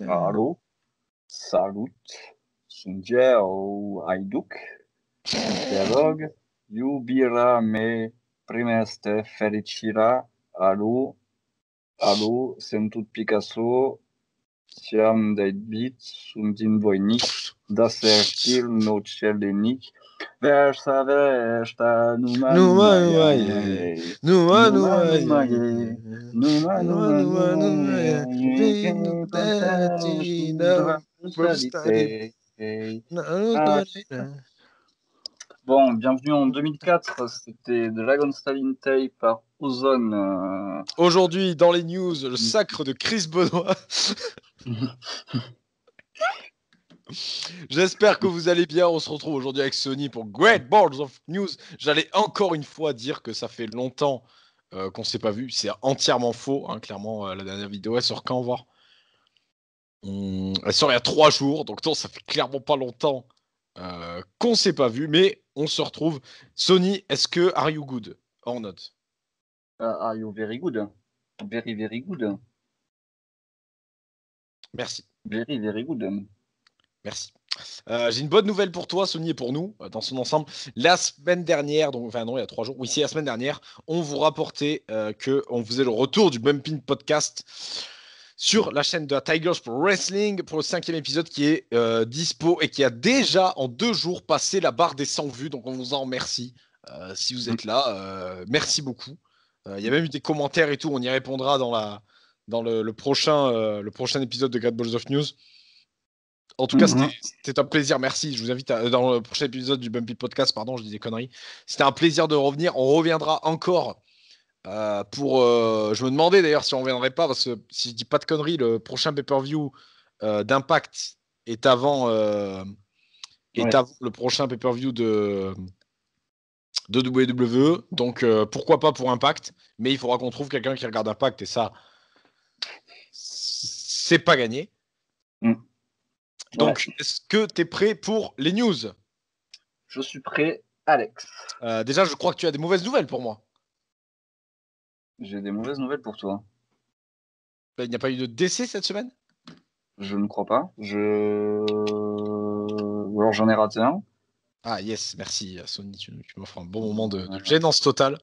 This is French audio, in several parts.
Hallo, salut, Sunjeo Hajduk, Dialog, iubira me primeste fericira, allo, sunt Picasso, siam debit, sunt in voinic, das stil no celenic, versa vesta, numa ye, numa ye, numa ye. Bon, bienvenue en 2004, c'était Dragon Stalin Tape par Ozone. Aujourd'hui, dans les news, le sacre de Chris Benoit. J'espère que vous allez bien. On se retrouve aujourd'hui avec Sony pour Great Balls of News. J'allais encore une fois dire que ça fait longtemps qu'on s'est pas vu. C'est entièrement faux. Hein, clairement, la dernière vidéo, elle sort quand, voir elle sort il y a 3 jours. Donc non, ça fait clairement pas longtemps qu'on s'est pas vu. Mais on se retrouve. Sony, est-ce que are you good or not? Are you very good? Very, very good. Merci. Very, very good. Merci. J'ai une bonne nouvelle pour toi, Sony, et pour nous, dans son ensemble. La semaine dernière, donc, enfin non, il y a 3 jours, oui, c'est la semaine dernière, on vous rapportait qu'on faisait le retour du Bumping Podcast sur la chaîne de la Tigers Pro Wrestling pour le 5e épisode qui est dispo et qui a déjà en 2 jours passé la barre des 100 vues, donc on vous en remercie. Si vous êtes là, merci beaucoup. Il y a même eu des commentaires et tout, on y répondra dans le prochain épisode de Great Balls of News. En tout cas, c'était un plaisir. Merci. Je vous invite dans le prochain épisode du Bumpy Podcast. Pardon, je dis des conneries. C'était un plaisir de revenir. On reviendra encore je me demandais d'ailleurs si on reviendrait pas, parce que si je dis pas de conneries, le prochain pay-per-view d'Impact est avant le prochain pay-per-view de WWE. Donc pourquoi pas pour Impact, mais il faudra qu'on trouve quelqu'un qui regarde Impact, et ça, c'est pas gagné. Donc, est-ce que tu es prêt pour les news? Je suis prêt, Alex. Déjà, je crois que tu as des mauvaises nouvelles pour moi. J'ai des mauvaises nouvelles pour toi. Il n'y a pas eu de décès cette semaine? Je ne crois pas. Alors j'en ai raté un. Ah yes, merci Sony, tu m'offres un bon moment de gênance totale.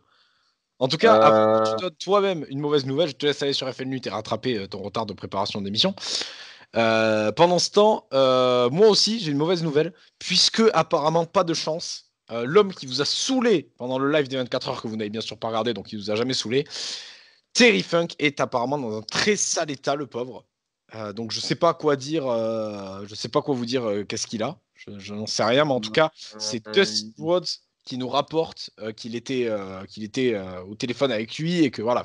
En tout cas, avant que tu donnes toi-même une mauvaise nouvelle, je te laisse aller sur FNU et rattraper ton retard de préparation d'émission. Pendant ce temps, moi aussi, j'ai une mauvaise nouvelle, puisque apparemment, pas de chance, l'homme qui vous a saoulé pendant le live des 24 heures, que vous n'avez bien sûr pas regardé, donc il vous a jamais saoulé, Terry Funk est apparemment dans un très sale état, le pauvre. Donc je sais pas quoi dire, je sais pas quoi vous dire, qu'est-ce qu'il a, je n'en sais rien, mais en tout cas, c'est Dusty Rhodes qui nous rapporte qu'il était au téléphone avec lui, et que voilà,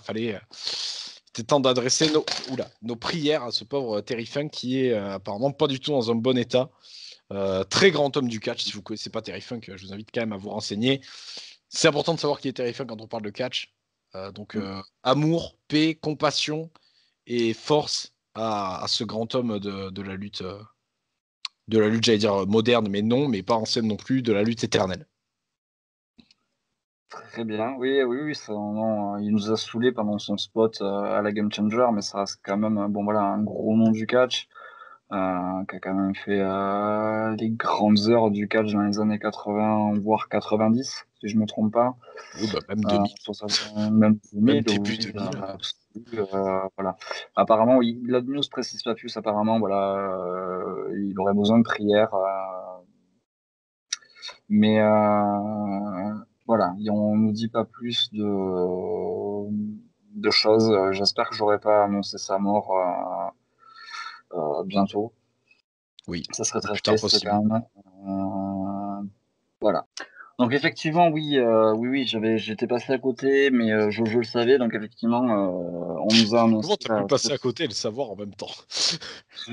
c'était temps d'adresser nos prières à ce pauvre Terry Funk qui est apparemment pas du tout dans un bon état. Très grand homme du catch. Si vous ne connaissez pas Terry Funk, je vous invite quand même à vous renseigner. C'est important de savoir qui est Terry Funk quand on parle de catch. Amour, paix, compassion et force à ce grand homme de la lutte, j'allais dire moderne, mais non, mais pas ancienne non plus, de la lutte éternelle. Très bien, oui, ça, non, il nous a saoulé pendant son spot à la Game Changer, mais ça reste quand même un gros nom du catch, qui a quand même fait les grandes heures du catch dans les années 80, voire 90, si je me trompe pas. Oui, même 2000. Même 2000, même début 2000. Voilà. Apparemment, oui, la news précise pas plus, apparemment, il aurait besoin de prière. Mais voilà, on nous dit pas plus de choses. J'espère que j'aurai pas annoncé sa mort bientôt. Oui, ça serait très putain triste possible. quand même. Voilà. Donc effectivement, oui, j'étais passé à côté, mais je le savais. Donc effectivement, on nous a annoncé. Comment t'as pu passer à côté et le savoir en même temps?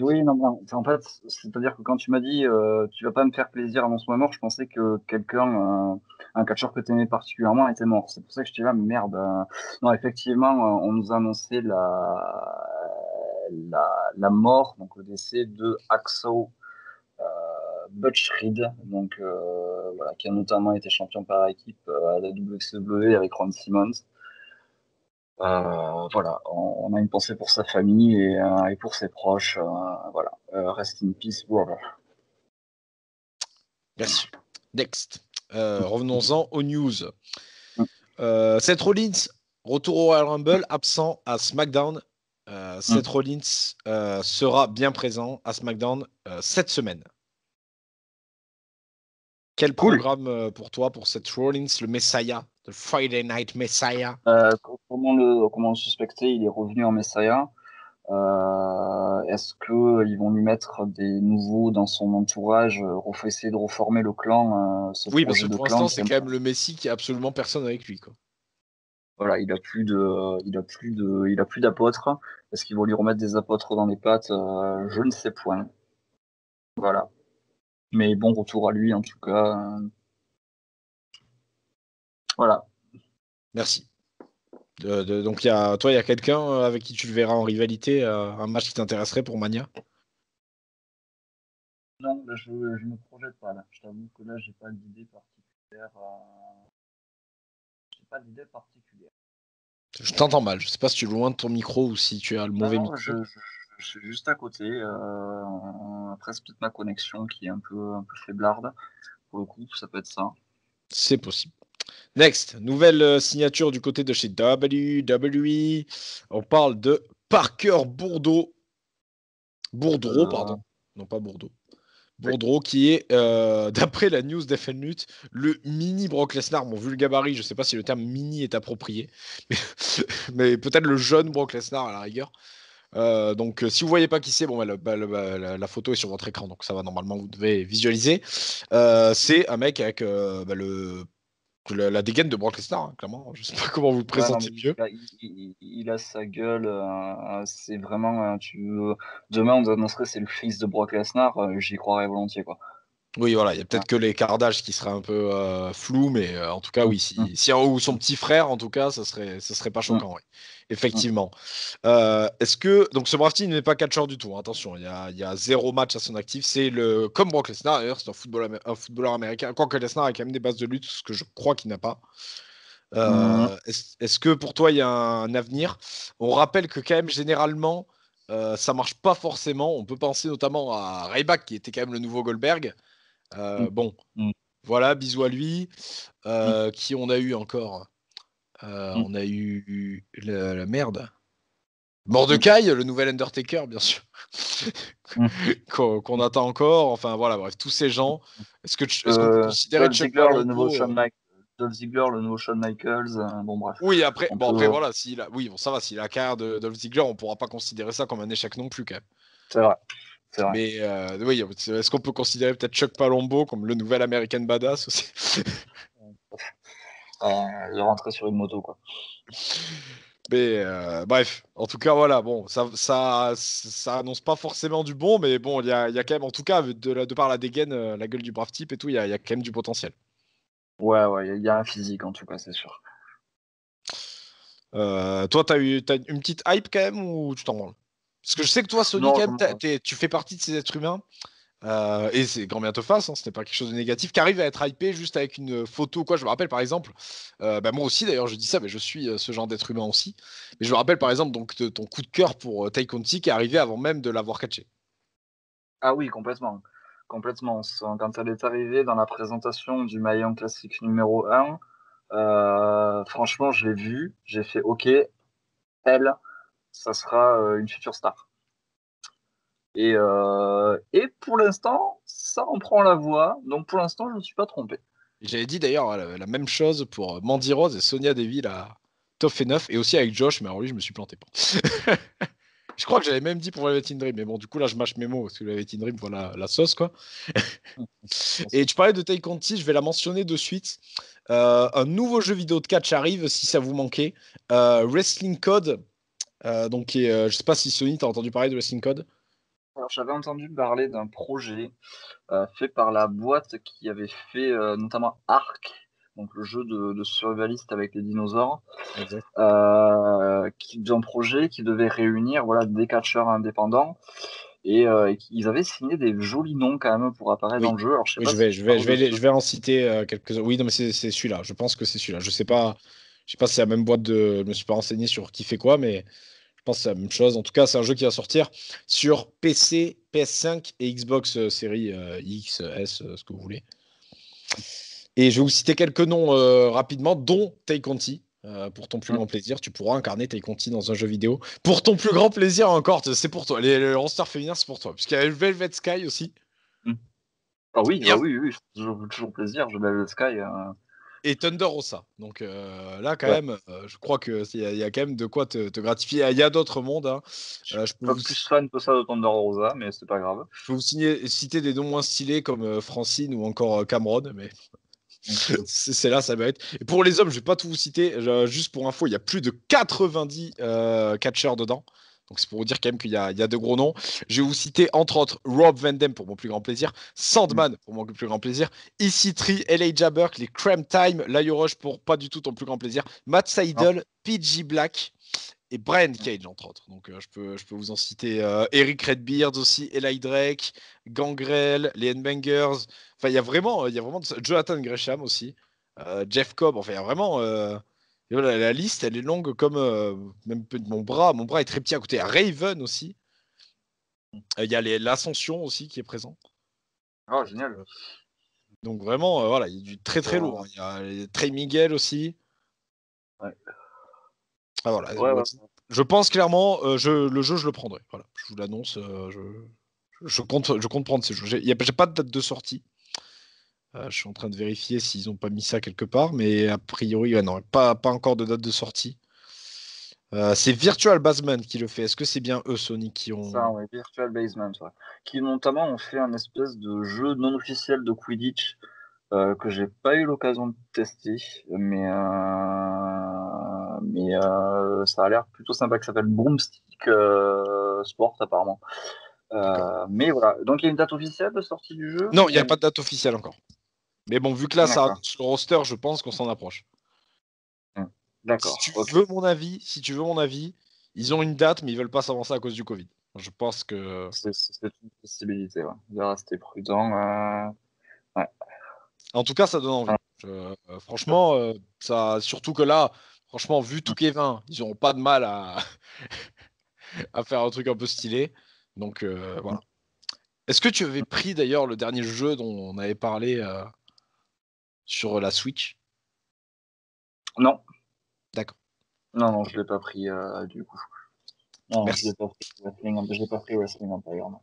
Oui, non, en fait, c'est-à-dire que quand tu m'as dit tu vas pas me faire plaisir, annonce-moi mort, je pensais que quelqu'un, un catcheur que tu aimais particulièrement, était mort. C'est pour ça que j'étais là, merde. Non, effectivement, on nous a annoncé la mort, donc le décès de Hacksaw Butch Reed, donc voilà, qui a notamment été champion par équipe à la WXW avec Ron Simmons. Voilà, on a une pensée pour sa famille et pour ses proches. Voilà, rest in peace, brother. Merci. Next. Revenons-en aux news. Mm. Seth Rollins, retour au Royal Rumble, absent à SmackDown. Seth Rollins sera bien présent à SmackDown cette semaine. Quel programme pour toi, pour Seth Rollins, le Messiah, le Friday Night Messiah? Comment le suspecter? Il est revenu en Messiah. Est-ce qu'ils vont lui mettre des nouveaux dans son entourage, essayer de reformer le clan, ce Oui, parce que projet de pour clan l'instant, qui c'est quand même le Messi qui a absolument personne avec lui, quoi. Voilà, il a plus d'apôtres. Est-ce qu'ils vont lui remettre des apôtres dans les pattes? Je ne sais point. Voilà. Mais bon retour à lui en tout cas. Voilà. Merci. Donc, il y a quelqu'un avec qui tu le verras en rivalité, un match qui t'intéresserait pour Mania? Non, là, je me projette pas là. Je t'avoue que là, j'ai pas d'idée particulière. J'ai pas d'idée particulière. Je t'entends mal. Je sais pas si tu es loin de ton micro ou si tu as le mauvais Non, micro. je suis juste à côté. Après, c'est peut-être ma connexion qui est un peu faiblarde. Pour le coup, ça peut être ça. C'est possible. Next, nouvelle signature du côté de chez WWE. On parle de Parker Boudreaux, pardon. Non, pas Bourdeau. Bourdreau qui est, d'après la news d'FNLUT, le mini Brock Lesnar. Bon, vu le gabarit, je sais pas si le terme mini est approprié, mais peut-être le jeune Brock Lesnar à la rigueur. Donc, si vous voyez pas qui c'est, bon, la photo est sur votre écran, donc ça va normalement, vous devez visualiser. C'est un mec avec la dégaine de Brock Lesnar, hein, clairement. Je sais pas comment vous le présentez mieux. Il a sa gueule. C'est vraiment. Demain, on nous annoncerait c'est le fils de Brock Lesnar. J'y croirais volontiers, quoi. Oui, voilà, il y a peut-être que les cardages qui seraient un peu flous, mais en tout cas, oui, si ou son petit frère, en tout cas, ça serait pas choquant, oui. Effectivement. Est-ce que donc ce Brafty n'est pas catcheur du tout, hein, attention, il y a 0 match à son actif, c'est le comme Brock Lesnar d'ailleurs, c'est un footballeur américain, quoique Lesnar a quand même des bases de lutte, ce que je crois qu'il n'a pas. Est-ce que pour toi il y a un avenir? On rappelle que quand même généralement ça marche pas forcément. On peut penser notamment à Ryback qui était quand même le nouveau Goldberg. Bon, voilà, bisous à lui. Qui on a eu encore? On a eu la merde. Mordecai, le nouvel Undertaker, bien sûr, qu'on attend encore. Enfin voilà, bref, tous ces gens. Est-ce qu'on peut considérer Dolph Chuck Ziggler, le nouveau Palumbo Shawn Michaels. Bon bref. Oui, après voilà, oui, bon, ça va, s'il a la carrière de Dolph Ziggler, on pourra pas considérer ça comme un échec non plus quand même. C'est vrai. Mais oui, est-ce qu'on peut considérer peut-être Chuck Palumbo comme le nouvel American Badass aussi? De rentrer sur une moto, quoi. Mais bref, en tout cas, voilà, bon, ça annonce pas forcément du bon, mais bon, il y a quand même, en tout cas, de par la dégaine, la gueule du brave type et tout, il y a quand même du potentiel. Ouais, il y a un physique, en tout cas, c'est sûr. Toi, t'as une petite hype quand même ou tu t'en branles? Parce que je sais que toi, Sony, Non, quand même, tu fais partie de ces êtres humains. Et c'est grand bien te fasse, hein, ce n'est pas quelque chose de négatif, qui arrive à être hypé juste avec une photo. Quoi, je me rappelle par exemple, moi aussi d'ailleurs je dis ça, mais je suis ce genre d'être humain aussi. Mais je me rappelle par exemple donc, de ton coup de cœur pour Tai Conti qui est arrivé avant même de l'avoir catché. Ah oui, complètement. Complètement. Quand elle est arrivée dans la présentation du Maillon Classique numéro 1, franchement, je l'ai vu, j'ai fait OK, elle, ça sera une future star. Et pour l'instant, ça en prend la voie. Donc pour l'instant, je ne suis pas trompé. J'avais dit d'ailleurs la même chose pour Mandy Rose et Sonia Deville à Top et 9 et aussi avec Josh, mais alors lui je me suis planté. Je crois que j'avais même dit pour Velvet in Dream, mais bon, du coup là je mâche mes mots parce que Velvet in Dream, voilà la sauce quoi. Et tu parlais de Tai Conti, je vais la mentionner de suite. Un nouveau jeu vidéo de catch arrive si ça vous manquait. Wrestling Code. Je sais pas si Sony, t'as entendu parler de Wrestling Code. Alors j'avais entendu parler d'un projet fait par la boîte qui avait fait notamment Ark, donc le jeu de survivaliste avec les dinosaures. Exact. D'un projet qui devait réunir des catcheurs indépendants et ils avaient signé des jolis noms quand même pour apparaître dans Oui. le jeu. Alors je sais Oui, pas si tu parles de je vais en citer quelques-uns. Oui, non, mais c'est celui-là. Je pense que c'est celui-là. Je sais pas. Je sais pas si c'est la même boîte de. Je me suis pas renseigné sur qui fait quoi, mais je pense que c'est la même chose. En tout cas, c'est un jeu qui va sortir sur PC, PS5 et Xbox série X, S, ce que vous voulez. Et je vais vous citer quelques noms rapidement, dont Tay Conti. Pour ton plus grand plaisir, tu pourras incarner Tay Conti dans un jeu vidéo. Pour ton plus grand plaisir encore, c'est pour toi. Les rosters féminins, c'est pour toi. Puisqu'il y a Velvet Sky aussi. Ah oui, oui, toujours plaisir, je l'avais Sky. Et Thunder Rosa. Donc là, quand Ouais. même, je crois qu'il y a quand même de quoi te gratifier. Il y a d'autres mondes. Hein. Je suis pas plus fan que ça de Thunder Rosa, mais c'est pas grave. Je peux vous citer des noms moins stylés comme Francine ou encore Cameron, mais c'est là, ça va être. Et pour les hommes, je vais pas tout vous citer. Juste pour info, il y a plus de 90 catcheurs dedans. Donc c'est pour vous dire quand même qu'il y a de gros noms. Je vais vous citer entre autres Rob Van Dam pour mon plus grand plaisir, Sandman pour mon plus grand plaisir, EC3, Elijah Burke, les Crime Time, Laio Rush pour pas du tout ton plus grand plaisir, Matt Seidel, PG Black et Brian Cage entre autres. Donc je peux vous en citer Eric Redbeard aussi, Eli Drake, Gangrel, les Headbangers. Enfin il y a vraiment Jonathan Gresham aussi, Jeff Cobb. Enfin il y a vraiment et voilà, la liste elle est longue comme même mon bras est très petit à côté. Raven aussi. Il y a l'Ascension aussi qui est présent. Oh génial. Donc vraiment voilà, il y a du très très lourd. Il y a Trey Miguel aussi. Ouais. Ah, voilà. Ouais. Je pense clairement, le jeu, je le prendrai. Voilà, je vous l'annonce. Je compte prendre ces jeux. J'ai pas de date de sortie. Je suis en train de vérifier s'ils n'ont pas mis ça quelque part, mais a priori, non, pas encore de date de sortie. C'est Virtual Basement qui le fait. Est-ce que c'est bien eux, Sony, qui ont. Ça, ouais, Virtual Basement, ouais. Qui notamment ont fait un espèce de jeu non officiel de Quidditch que j'ai pas eu l'occasion de tester, mais ça a l'air plutôt sympa, qui s'appelle Broomstick Sport apparemment. Mais voilà, donc il y a une date officielle de sortie du jeu Non, il n'y a pas de date officielle encore. Mais bon, vu que là, ça D'accord. annonce le roster, je pense qu'on s'en approche. Si D'accord, tu ok. veux mon avis, ils ont une date, mais ils veulent pas s'avancer à cause du Covid. Je pense que. C'est une possibilité, ouais. De rester prudent. Ouais. En tout cas, ça donne envie. Franchement, ça, surtout que là, franchement, vu tout Kevin, ils n'auront pas de mal à faire un truc un peu stylé. Donc voilà. Est-ce que tu avais pris d'ailleurs le dernier jeu dont on avait parlé sur la Switch? Non. D'accord. Non, je l'ai pas pris du coup. Non, je Merci. l'ai pas pris Wrestling Empire, non.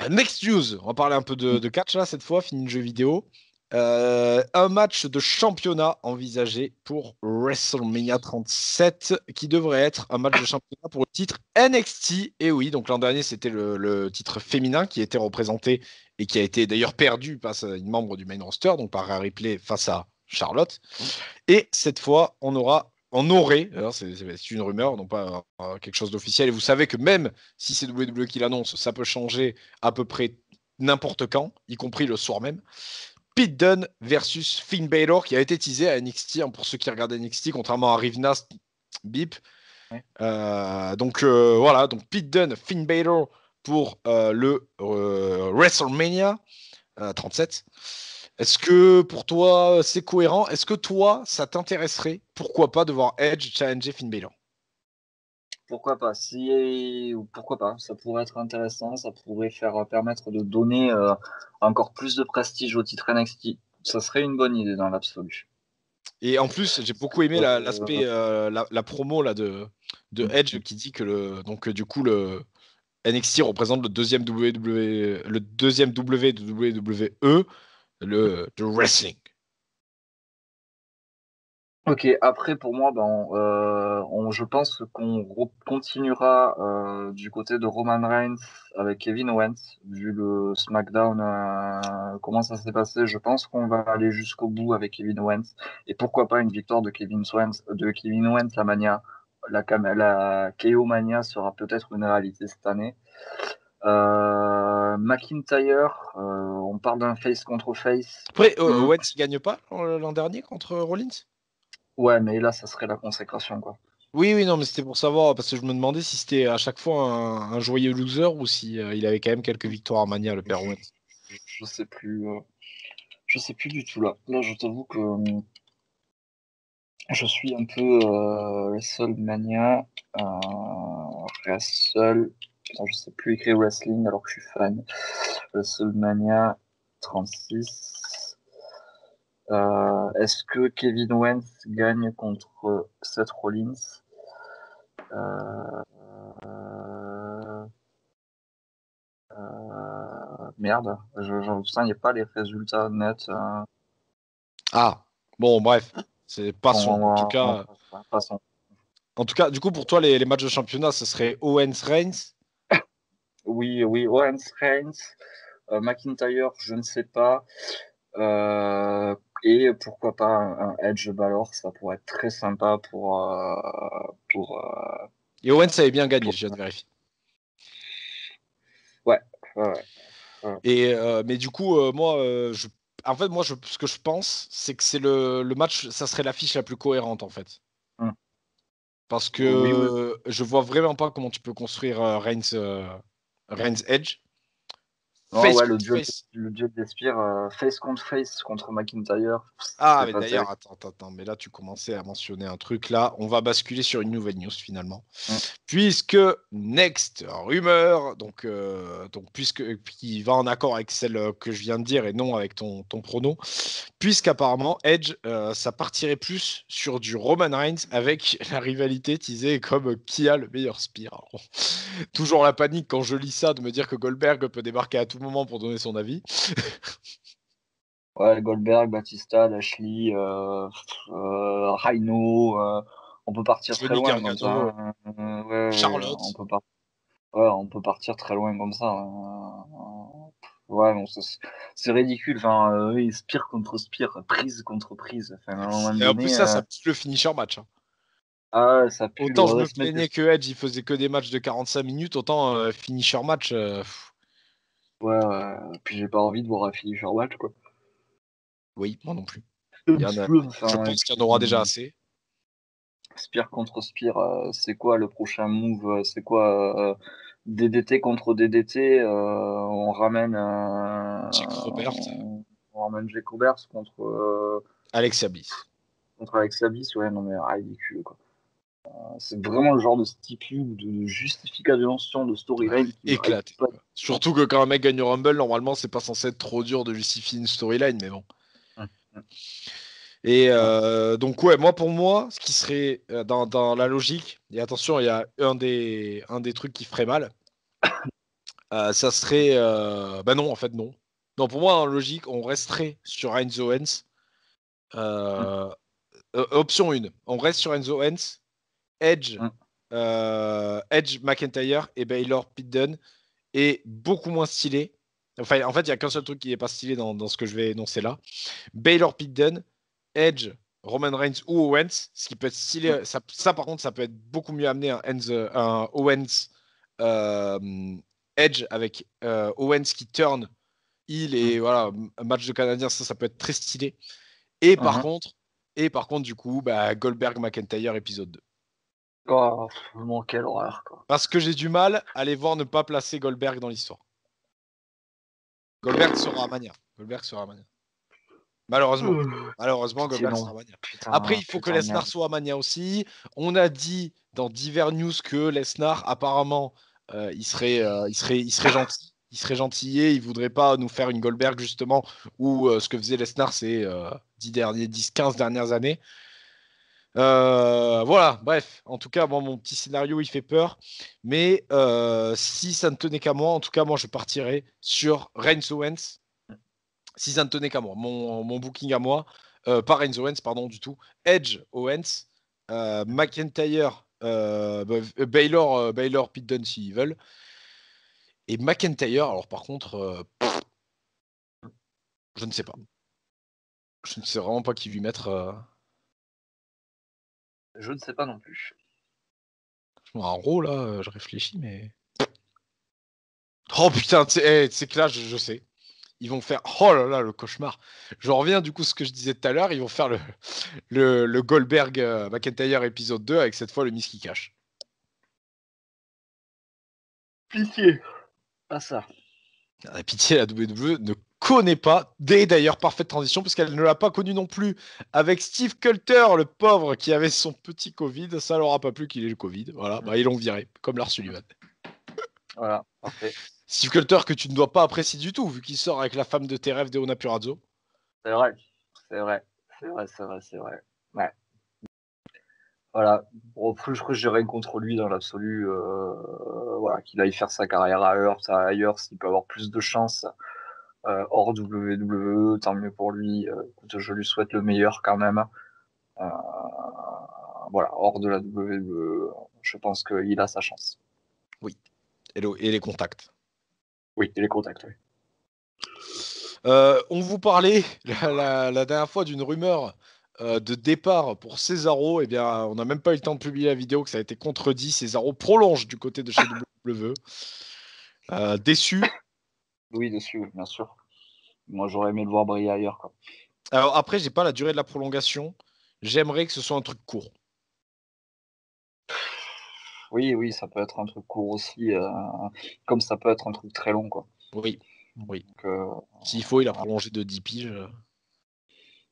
Next news, on va parler un peu de catch là cette fois, fini le jeu vidéo. Un match de championnat envisagé pour WrestleMania 37 qui devrait être un match de championnat pour le titre NXT. Et oui, donc l'an dernier c'était le titre féminin qui était représenté et qui a été d'ailleurs perdu par une membre du main roster, donc par Rhea Ripley face à Charlotte. Et cette fois, on aurait, c'est une rumeur, non pas quelque chose d'officiel, et vous savez que même si c'est WWE qui l'annonce, ça peut changer à peu près n'importe quand, y compris le soir même. Pete Dunne versus Finn Balor qui a été teasé à NXT, hein, pour ceux qui regardent NXT, contrairement à Rivnas Bip. Ouais. Donc voilà, donc Pete Dunne, Finn Balor pour le WrestleMania 37. Est-ce que pour toi c'est cohérent? Est-ce que toi ça t'intéresserait, pourquoi pas, de voir Edge challenger Finn Balor? Pourquoi pas? Pourquoi pas? Ça pourrait être intéressant, ça pourrait permettre de donner encore plus de prestige au titre NXT. Ça serait une bonne idée dans l'absolu. Et en plus, j'ai beaucoup aimé l'aspect, la promo là, de Edge qui dit que du coup, le NXT représente le deuxième W de WWE, le wrestling. Ok, après pour moi, je pense qu'on continuera du côté de Roman Reigns avec Kevin Owens, vu le SmackDown, comment ça s'est passé. Je pense qu'on va aller jusqu'au bout avec Kevin Owens et pourquoi pas une victoire de Kevin Owens à Mania. La KO Mania sera peut-être une réalité cette année. McIntyre, on parle d'un face contre face. Après, Owens il gagne pas l'an dernier contre Rollins? Ouais, mais là, ça serait la consécration, quoi. Oui, non, mais c'était pour savoir, parce que je me demandais si c'était à chaque fois un joyeux loser ou si il avait quand même quelques victoires à Mania, le père Owens. Je sais plus. Je sais plus du tout là. Là, je t'avoue que Je suis un peu WrestleMania. Wrestle. Je sais plus écrire wrestling alors que je suis fan. WrestleMania 36. Est-ce que Kevin Owens gagne contre Seth Rollins? Merde, il n'y a pas les résultats nets. Ah, bon, bref, c'est passons. On, En tout on, cas, passons. en tout cas, du coup, pour toi, les matchs de championnat, ce serait Owens-Reigns. Oui, Owens, Reigns, McIntyre, je ne sais pas. Et pourquoi pas un Edge Balor, ça pourrait être très sympa pour Et Owens avait bien gagné, je viens de vérifier. ouais. Et mais du coup, moi, en fait, moi, ce que je pense, c'est que c'est le match, ça serait l'affiche la plus cohérente, en fait. Hum. Parce Oui, oui. que je vois vraiment pas comment tu peux construire Reigns Edge. Non, Face ouais, contre face. le duel des spires, face contre McIntyre, Ah, c'est mais pas d'ailleurs, terrible. attends, mais là, tu commençais à mentionner un truc. Là, on va basculer sur une nouvelle news finalement. Hum. Puisque Next rumeur, donc puisque qui va en accord avec celle que je viens de dire et non avec ton prono, puisqu'apparemment Edge, ça partirait plus sur du Roman Reigns avec la rivalité teasée comme qui a le meilleur spear. Alors, toujours la panique quand je lis ça de me dire que Goldberg peut débarquer à tout moment pour donner son avis. Ouais, Goldberg, Batista, Lashley, Rhino, on peut partir très Johnny loin comme ça. Gargano, Hein. Ouais, on Charlotte. peut pas. Ouais, on peut partir très loin comme ça. Ouais, bon, c'est ridicule. Enfin, oui, spire contre spire, prise contre prise. Enfin, à un moment Et en plus, donné, ça pue le finisher match. Hein. ça pue le Autant je me Wrestlemania. plaignais que Edge il faisait que des matchs de 45 minutes, autant finisher match. Ouais. Puis j'ai pas envie de voir un finisher match, quoi. Oui, moi non plus. Je Enfin, et pense qu'il y en aura déjà puis, assez. spire contre spire, c'est quoi le prochain move? C'est quoi DDT contre DDT? On ramène, Jake Robert, on ramène Jake Roberts Alexia Bliss. contre Alexa Bliss. Ouais, non mais ridicule, quoi. C'est vraiment le genre de stipu ou de justification de storyline qui m'arrive Éclaté. pas. Quoi. Surtout que quand un mec gagne au Rumble, normalement, c'est pas censé être trop dur de justifier une storyline, mais bon. Et donc, ouais, pour moi, ce qui serait dans la logique, et attention, il y a un des trucs qui ferait mal, ça serait. Bah non, en fait, non. Non, pour moi, en logique, on resterait sur Enzo Owens. Option 1, on reste sur Enzo Owens, Edge, Edge McIntyre et Baylor Pete Dunne est beaucoup moins stylé. Enfin, en fait, il n'y a qu'un seul truc qui n'est pas stylé dans ce que je vais énoncer là. Baylor Pete Dunne, Edge, Roman Reigns ou Owens, ce qui peut être stylé. Ça, par contre, ça peut être beaucoup mieux amené un Owens Edge avec Owens qui turn heel et voilà, un match de Canadien, ça peut être très stylé. Et par contre, du coup, bah, Goldberg McIntyre épisode 2. Oh, vraiment, quelle horreur, quoi. Parce que j'ai du mal à les voir ne pas placer Goldberg dans l'histoire. Goldberg sera à Mania. Malheureusement. Malheureusement, Pitié, Goldberg non. sera à Mania. Après, Putain, il faut que putain, Lesnar merde. soit à Mania aussi. On a dit dans divers news que Lesnar, apparemment, il serait gentil. Il serait gentil et il voudrait pas nous faire une Goldberg, justement, où ce que faisait Lesnar ces 10-15 dernières années. Voilà, bref. En tout cas, mon petit scénario, il fait peur. Mais si ça ne tenait qu'à moi, en tout cas, moi, je partirais sur Reigns Owens. Si ça ne tenait qu'à moi, mon booking à moi, pas Reigns Owens, pardon, du tout. Edge Owens, McIntyre, Baylor Pete Dunne s'ils veulent. Et McIntyre, alors par contre, je ne sais pas. Je ne sais vraiment pas qui lui mettre. Je ne sais pas non plus. En gros, là, je réfléchis, mais. Oh putain, c'est que là, je sais. Ils vont faire. Oh là là, le cauchemar. Je reviens du coup à ce que je disais tout à l'heure. Ils vont faire le Goldberg McIntyre épisode 2 avec cette fois le Miss qui cache. Pitié. Pas ça. Ah, pitié, la WWE connaît pas. D'ailleurs, parfaite transition, parce qu'elle ne l'a pas connu non plus avec Steve Coulter, le pauvre qui avait son petit Covid. Ça leur a pas plu qu'il ait le Covid. Voilà, ils l'ont viré, comme Lars Sullivan. Voilà, parfait. Steve Coulter que tu ne dois pas apprécier du tout, vu qu'il sort avec la femme de tes rêves, Deonna Purrazzo. C'est vrai. Ouais. Voilà. Bon, je crois que j'ai rien contre lui dans l'absolu. Voilà, qu'il aille faire sa carrière ailleurs, s'il peut avoir plus de chance hors WWE, tant mieux pour lui. Écoute, je lui souhaite le meilleur quand même. Voilà, hors de la WWE, je pense qu'il a sa chance. Oui. Et les contacts. Oui, et les contacts, oui. On vous parlait la dernière fois d'une rumeur de départ pour Cesaro. Eh bien, on n'a même pas eu le temps de publier la vidéo, que ça a été contredit. Cesaro prolonge du côté de chez WWE. Déçu. Oui, dessus, oui, bien sûr. Moi, j'aurais aimé le voir briller ailleurs, quoi. Alors après, j'ai pas la durée de la prolongation. J'aimerais que ce soit un truc court. Oui, ça peut être un truc court aussi, comme ça peut être un truc très long, quoi. Oui. Donc, S'il faut, il a prolongé de 10 piges.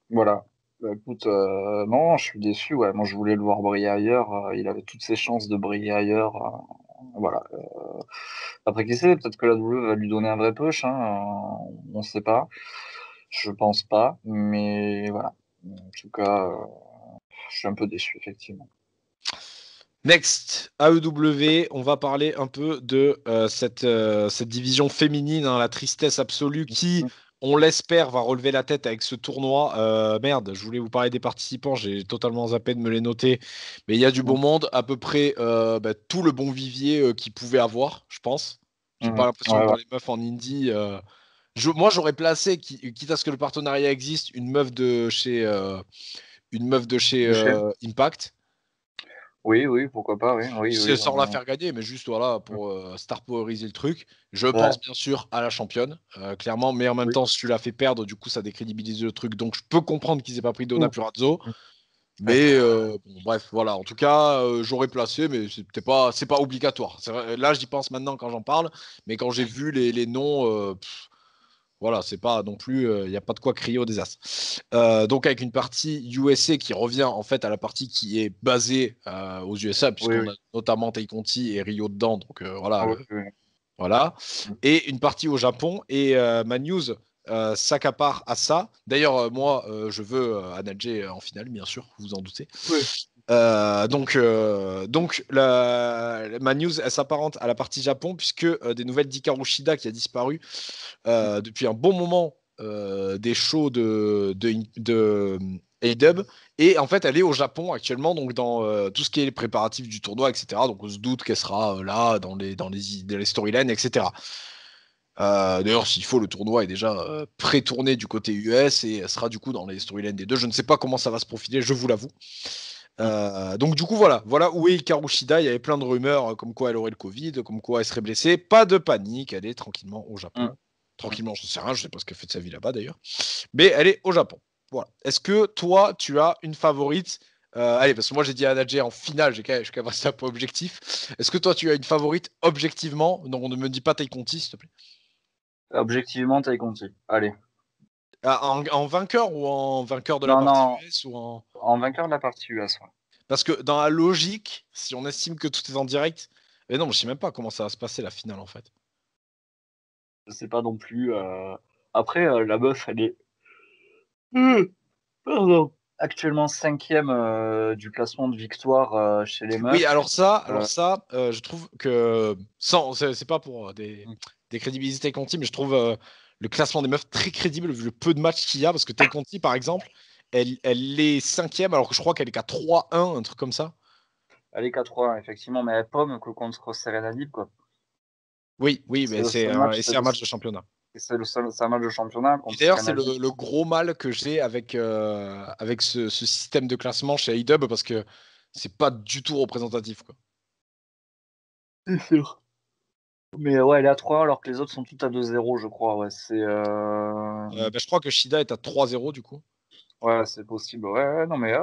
voilà. Bah, écoute, non, je suis déçu. Ouais. Moi, je voulais le voir briller ailleurs. Il avait toutes ses chances de briller ailleurs. Voilà. Après, qui sait, peut-être que la WWE va lui donner un vrai push. Hein, on ne sait pas. Je pense pas. Mais voilà. En tout cas, je suis un peu déçu, effectivement. Next, AEW, on va parler un peu de cette division féminine, hein, la tristesse absolue, qui, on l'espère, va relever la tête avec ce tournoi. Merde, je voulais vous parler des participants, j'ai totalement zappé de me les noter, mais il y a du beau monde, à peu près tout le bon vivier qu'ils pouvaient avoir, je pense. J'ai pas l'impression que dans Ouais. les meufs en indie, moi j'aurais placé, quitte à ce que le partenariat existe, une meuf de chez Impact. Oui, pourquoi pas, oui. Sans la faire gagner, mais juste voilà pour star poweriser le truc. Je Ouais, pense bien sûr à la championne, clairement, mais en même oui. temps, si tu l'as fait perdre, du coup, ça décrédibilise le truc. Donc, je peux comprendre qu'ils aient pas pris Donna Purrazzo, Ouais. mais bon, bref, voilà. En tout cas, j'aurais placé, mais c'est pas obligatoire. Là, j'y pense maintenant quand j'en parle, mais quand j'ai vu les noms, voilà, c'est pas non plus, il n'y a pas de quoi crier au désastre. Donc avec une partie USA qui revient en fait à la partie qui est basée aux USA, Oui, puisqu'on oui. a notamment Tai Conti et Rio dedans, donc voilà, Ah, oui. voilà. Et une partie au Japon, et ma news s'accapare à ça. D'ailleurs, moi, je veux Anadje en finale, bien sûr, vous vous en doutez. Oui. Donc ma news, elle s'apparente à la partie Japon, puisque des nouvelles d'Hikaru Shida qui a disparu depuis un bon moment des shows de A-Dub. Et en fait, elle est au Japon actuellement, donc dans tout ce qui est les préparatifs du tournoi, etc. Donc on se doute qu'elle sera là dans les storylines, etc. D'ailleurs, s'il faut, le tournoi est déjà pré-tourné du côté US et elle sera du coup dans les storylines des deux. Je ne sais pas comment ça va se profiler, je vous l'avoue. Donc du coup voilà où est Hikaru Shida. Il y avait plein de rumeurs comme quoi elle aurait le Covid, comme quoi elle serait blessée. Pas de panique, elle est tranquillement au Japon. Tranquillement, je sais rien, je sais pas ce qu'elle fait de sa vie là-bas d'ailleurs. Mais elle est au Japon. Voilà. Est-ce que toi tu as une favorite allez, parce que moi j'ai dit Anadje en finale, je suis quand même resté un peu objectif. Est-ce que toi tu as une favorite objectivement? Non, ne me dis pas Tai Conti, s'il te plaît. Objectivement, Tai Conti. Allez. En vainqueur ou en vainqueur de la partie Non, US ou en... en vainqueur de la partie US. Ouais. Parce que dans la logique, si on estime que tout est en direct, mais non, je sais même pas comment ça va se passer la finale en fait. Je sais pas non plus. Après, la meuf, elle est pardon. Actuellement cinquième du classement de victoire chez les Oui, meufs. je trouve que c'est pas pour des crédibilités Conti, mais je trouve le classement des meufs très crédible vu le peu de matchs qu'il y a, parce que Tay Conti par exemple, elle est cinquième alors que je crois qu'elle est qu'à 3-1, un truc comme ça. Elle est 4-3, effectivement, mais elle pomme que contre Serena Deeb, quoi. Oui, C'est mais le seul match, c'est un match de championnat. c'est un match de championnat Et contre d'ailleurs, c'est Serena Deeb. le gros mal que j'ai avec ce système de classement chez AEW parce que c'est pas du tout représentatif, quoi. C'est sûr. Mais ouais, elle est à 3 alors que les autres sont toutes à 2-0, je crois. Ouais, Je crois que Shida est à 3-0 du coup. ouais, c'est possible. Ouais, non, mais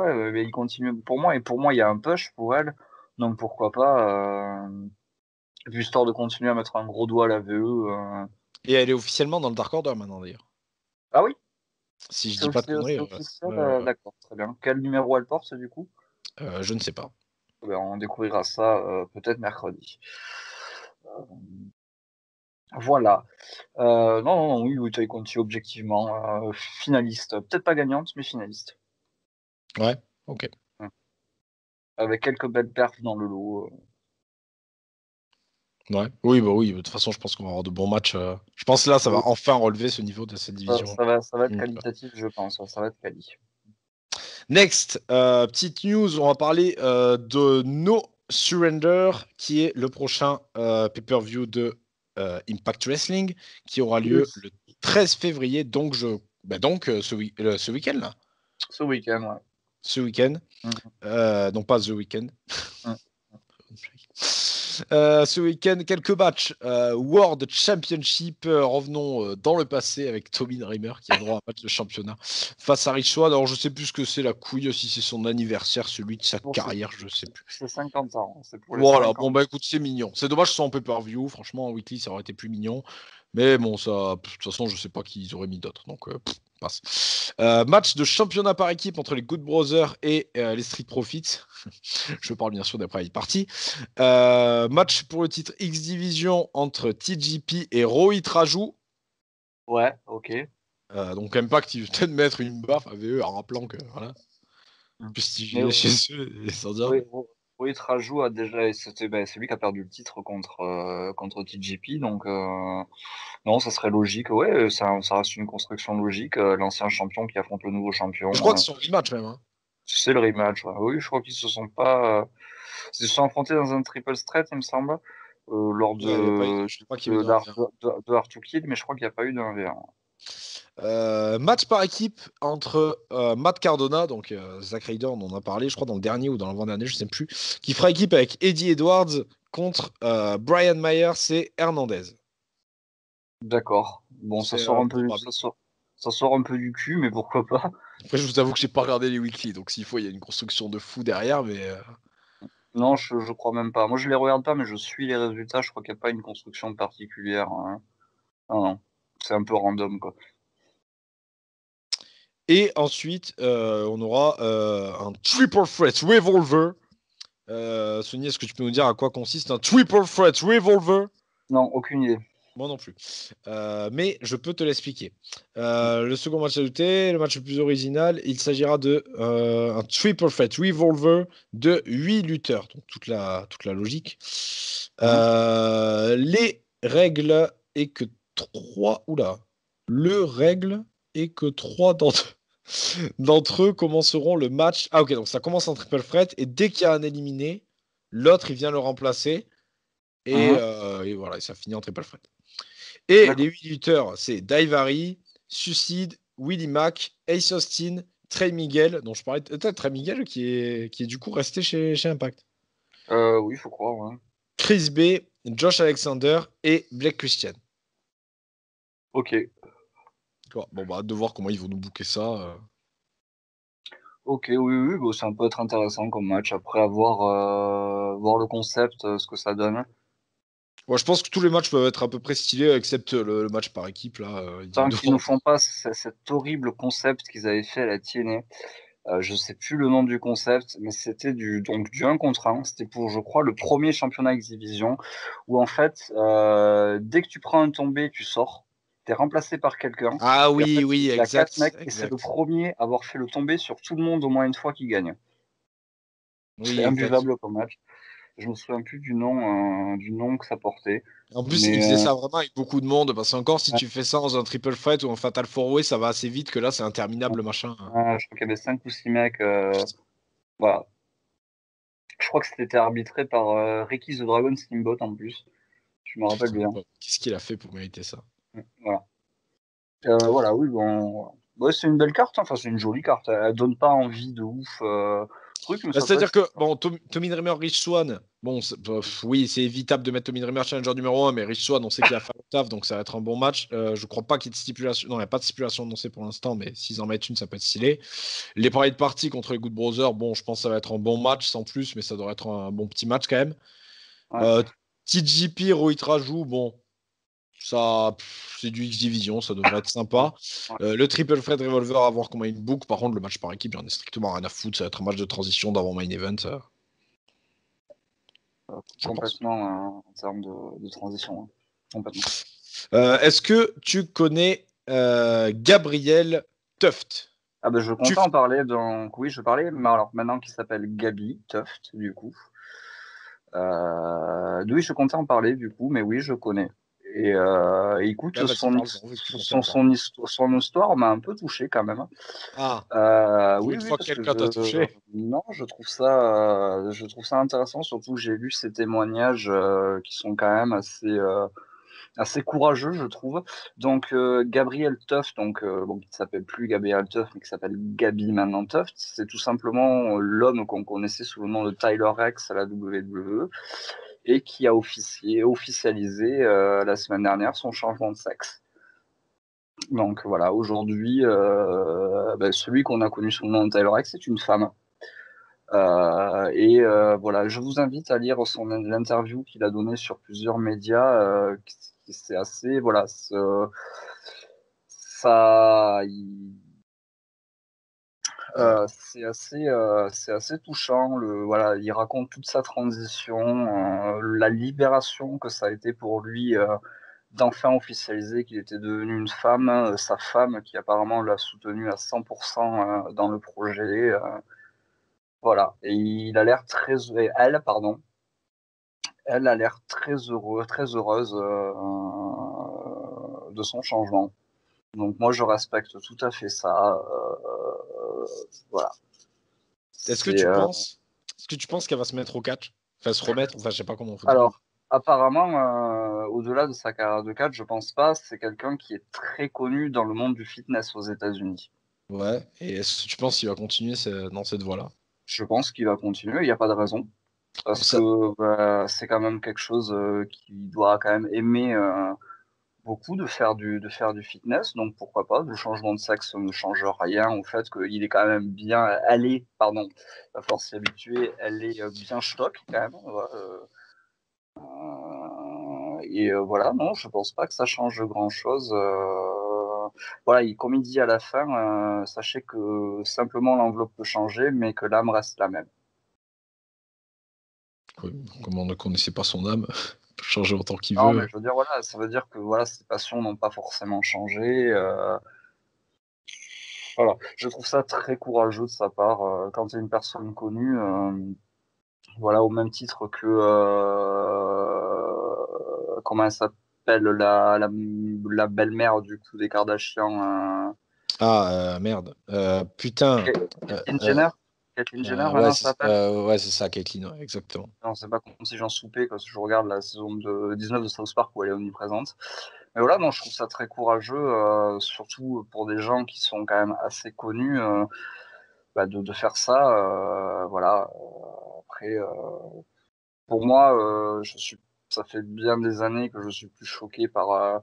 il continue. Pour moi, il y a un push pour elle. Donc pourquoi pas, juste histoire de continuer à mettre un gros doigt à la VE. Et elle est officiellement dans le Dark Order maintenant d'ailleurs. Ah oui? Si je dis pas de conneries. C'est officiel, d'accord, très bien. Quel numéro elle porte, du coup? Je ne sais pas. Ben, on découvrira ça peut-être mercredi. Voilà. Non, oui, oui, Tay Conti, objectivement, finaliste. Peut-être pas gagnante, mais finaliste. Ouais, ok. Avec quelques belles perfs dans le lot. Ouais. Oui, bah oui, de toute façon, je pense qu'on va avoir de bons matchs. Je pense que là, ça va enfin relever ce niveau de cette division. Ça va être qualitatif, je pense. Ça va être quali. Next, petite news, on va parler de No Surrender, qui est le prochain pay-per-view de Impact Wrestling, qui aura lieu le 13 février, donc, ce week-end là. Ce week-end, ouais. Ce week-end, non pas The Weekend. Ce week-end, quelques matchs. World Championship, revenons dans le passé avec Tommy Dreamer qui a droit à un match de championnat face à Rich Swann. Alors je sais plus ce que c'est la couille, si c'est son anniversaire, celui de sa carrière, je sais plus. C'est 50 ans, c'est pour les Voilà, 50. bon bah écoute, c'est mignon. C'est dommage que ce soit en pay-per-view, franchement en weekly ça aurait été plus mignon. Mais bon, ça, de toute façon, je sais pas qui ils auraient mis d'autres, donc passe. Match de championnat par équipe entre les Good Brothers et les Street Profits. Je parle bien sûr des Private Party. Match pour le titre X Division entre TJP et Rohit Raju. Ouais, ok. Donc Impact, ils viennent de mettre une baffe à VE en rappelant que voilà, Mais chez eux et sans dire. oui, Rohit Raju a déjà, c'est lui qui a perdu le titre contre TJP, donc non, ça serait logique. Ouais, ça reste une construction logique. L'ancien champion qui affronte le nouveau champion. Je crois que c'est son rematch même. Hein. C'est le rematch. Ouais. Oui, je crois qu'ils se sont pas. Ils se sont affrontés dans un triple threat, il me semble, lors Ouais, y a pas, je sais pas qu'il y a eu de 1v1. de Hard to Kill, mais je crois qu'il n'y a pas eu de 1v1. Match par équipe entre Matt Cardona, donc Zack Ryder, on en a parlé, je crois, dans le dernier ou dans l'avant-dernier, je ne sais plus, qui fera équipe avec Eddie Edwards contre Brian Myers et Hernandez. D'accord. Bon, ça sort un peu, ça sort un peu du cul, mais pourquoi pas. Après, je vous avoue que j'ai pas regardé les weekly, donc s'il faut, il y a une construction de fou derrière, mais Non, je crois même pas. Moi, je les regarde pas, mais je suis les résultats. Je crois qu'il n'y a pas une construction particulière. Hein. Non, non. C'est un peu random, quoi. Et ensuite, on aura un Triple Threat Revolver. Sony, est-ce que tu peux nous dire à quoi consiste un Triple Threat Revolver? Non, aucune idée. Moi non plus. Mais je peux te l'expliquer. Le second match ajouté, le match le plus original, il s'agira de un Triple Threat Revolver de 8 lutteurs. Donc toute la logique. Les règles est que 3. Oula. Le règle est que 3 d'entre eux commenceront le match. Ah ok, donc ça commence en Triple Threat et dès qu'il y a un éliminé, l'autre il vient le remplacer. Et voilà, ça finit en Triple Threat. Et les 8 lutteurs, c'est Daivari, Suicide, Willie Mack, Ace Austin, Trey Miguel, dont je parlais peut-être Trey Miguel qui est du coup resté chez Impact. Oui, il faut croire, ouais. Chris B, Josh Alexander et Blake Christian. Ok. Bon, bah, hâte de voir comment ils vont nous booker ça. Ok, oui, bon, ça peut être intéressant comme match. Après avoir voir le concept, ce que ça donne. Ouais, je pense que tous les matchs peuvent être à peu près stylés, except le match par équipe. Là, Tant qu'ils nous font pas cet horrible concept qu'ils avaient fait à la TNA. Je sais plus le nom du concept, mais c'était du 1 contre 1. C'était pour, je crois, le premier championnat X-Division, où en fait, dès que tu prends un tombé, tu sors. Tu es remplacé par quelqu'un. Ah Et en oui, fait, oui, il y a 4 exact. mecs, et c'est le premier à avoir fait le tombé sur tout le monde au moins une fois qui gagne. Oui, C'était exact. imbuvable comme match. Je me souviens plus du nom que ça portait. En plus, ils Mais faisaient ça vraiment avec beaucoup de monde, parce qu'encore, si tu fais ça dans un triple threat ou un fatal four way, ça va assez vite que là, c'est interminable, le machin. je crois qu'il y avait 5 ou 6 mecs. Voilà. Je crois que c'était arbitré par Ricky the Dragon Steamboat en plus. Je me rappelle bien. Qu'est-ce qu'il a fait pour mériter ça? Voilà. Voilà, oui, bon. Ouais, c'est une belle carte, hein. Enfin, c'est une jolie carte. Elle donne pas envie de ouf, truc, mais ça peut C'est-à-dire être. que, bon, Tommy Dreamer, Rich Swann, bon, oui, c'est évitable de mettre Tommy Dreamer challenger numéro 1, mais Rich Swann, on sait qu'il va faire le taf, donc ça va être un bon match. Je crois pas qu'il y ait de stipulation. Non, il n'y a pas de stipulation annoncée pour l'instant, mais s'ils en mettent une, ça peut être stylé. Les Private Party contre les Good Brothers, bon, je pense que ça va être un bon match, sans plus, mais ça devrait être un bon petit match quand même. Ouais. TJP, Rohit Raju, bon, Ça, c'est du X-Division, ça devrait être sympa. Le triple threat revolver, à voir comment il book. Par contre, le match par équipe, j'en ai strictement rien à foutre. Ça va être un match de transition d'avant main event. Je pense. Complètement en termes de transition. Hein. Complètement. Est-ce que tu connais Gabriel Tuft? Ah ben, je comptais en parler, donc oui, je parlais, mais alors maintenant qui s'appelle Gabi Tuft, du coup. Oui, je comptais en parler, du coup, mais oui, je connais. Et écoute, Ouais, son histoire m'a un peu touché quand même. Pour Oui, une oui, fois que parce que quelqu'un t'a touché. non, je trouve ça intéressant, surtout que j'ai lu ces témoignages qui sont quand même assez courageux, je trouve. Donc, Gabriel Tuft, qui ne s'appelle plus Gabriel Tuft, mais qui s'appelle Gabi maintenant Tuft, c'est tout simplement l'homme qu'on connaissait sous le nom de Tyler Rex à la WWE et qui a officialisé la semaine dernière son changement de sexe. Donc voilà, aujourd'hui, celui qu'on a connu sous le nom de Tyler Rex est une femme. Voilà, je vous invite à lire l'interview qu'il a donnée sur plusieurs médias. C'est assez, voilà, c'est assez touchant. Voilà, il raconte toute sa transition, la libération que ça a été pour lui d'enfin officialiser qu'il était devenu une femme, sa femme qui apparemment l'a soutenu à 100% dans le projet. Voilà, et il a l'air très, et elle, pardon, elle a l'air très heureuse de son changement. Donc moi, je respecte tout à fait ça. Voilà. Est-ce que tu penses qu'elle va se mettre au catch? Enfin, se remettre, enfin, je sais pas comment on faut dire. Alors, apparemment, au-delà de sa carrière de catch, je pense pas. C'est quelqu'un qui est très connu dans le monde du fitness aux États-Unis. Ouais, et est-ce que tu penses qu'il va continuer dans cette voie-là? Je pense qu'il va continuer. Il n'y a pas de raison. Parce Ça, que c'est quand même quelque chose qu'il doit quand même aimer beaucoup de faire du fitness, donc pourquoi pas. Le changement de sexe ne change rien au fait qu'il est quand même bien, à force s'y habituer, elle est bien stock quand même. Voilà, non, je pense pas que ça change grand-chose. Voilà, comme il dit à la fin, sachez que simplement l'enveloppe peut changer, mais que l'âme reste la même. oui, comme on ne connaissait pas son âme, il peut changer autant qu'il Non, mais veut. je veux dire, voilà, ça veut dire que voilà, ses passions n'ont pas forcément changé. Voilà, je trouve ça très courageux de sa part quand tu es une personne connue. Voilà, au même titre que comment elle s'appelle la belle-mère du coup des Kardashians. Merde. Putain. Caitlyn Jenner. Caitlyn Jenner, Ouais, maintenant ça s'appelle. ouais, c'est ça, Caitlyn, ouais, exactement. Non, c'est pas comme si j'en soupais quand je regarde la saison 19 de South Park où elle est omniprésente. Mais voilà, non, je trouve ça très courageux, surtout pour des gens qui sont quand même assez connus, de faire ça. Voilà. Après, pour moi, ça fait bien des années que je suis plus choqué par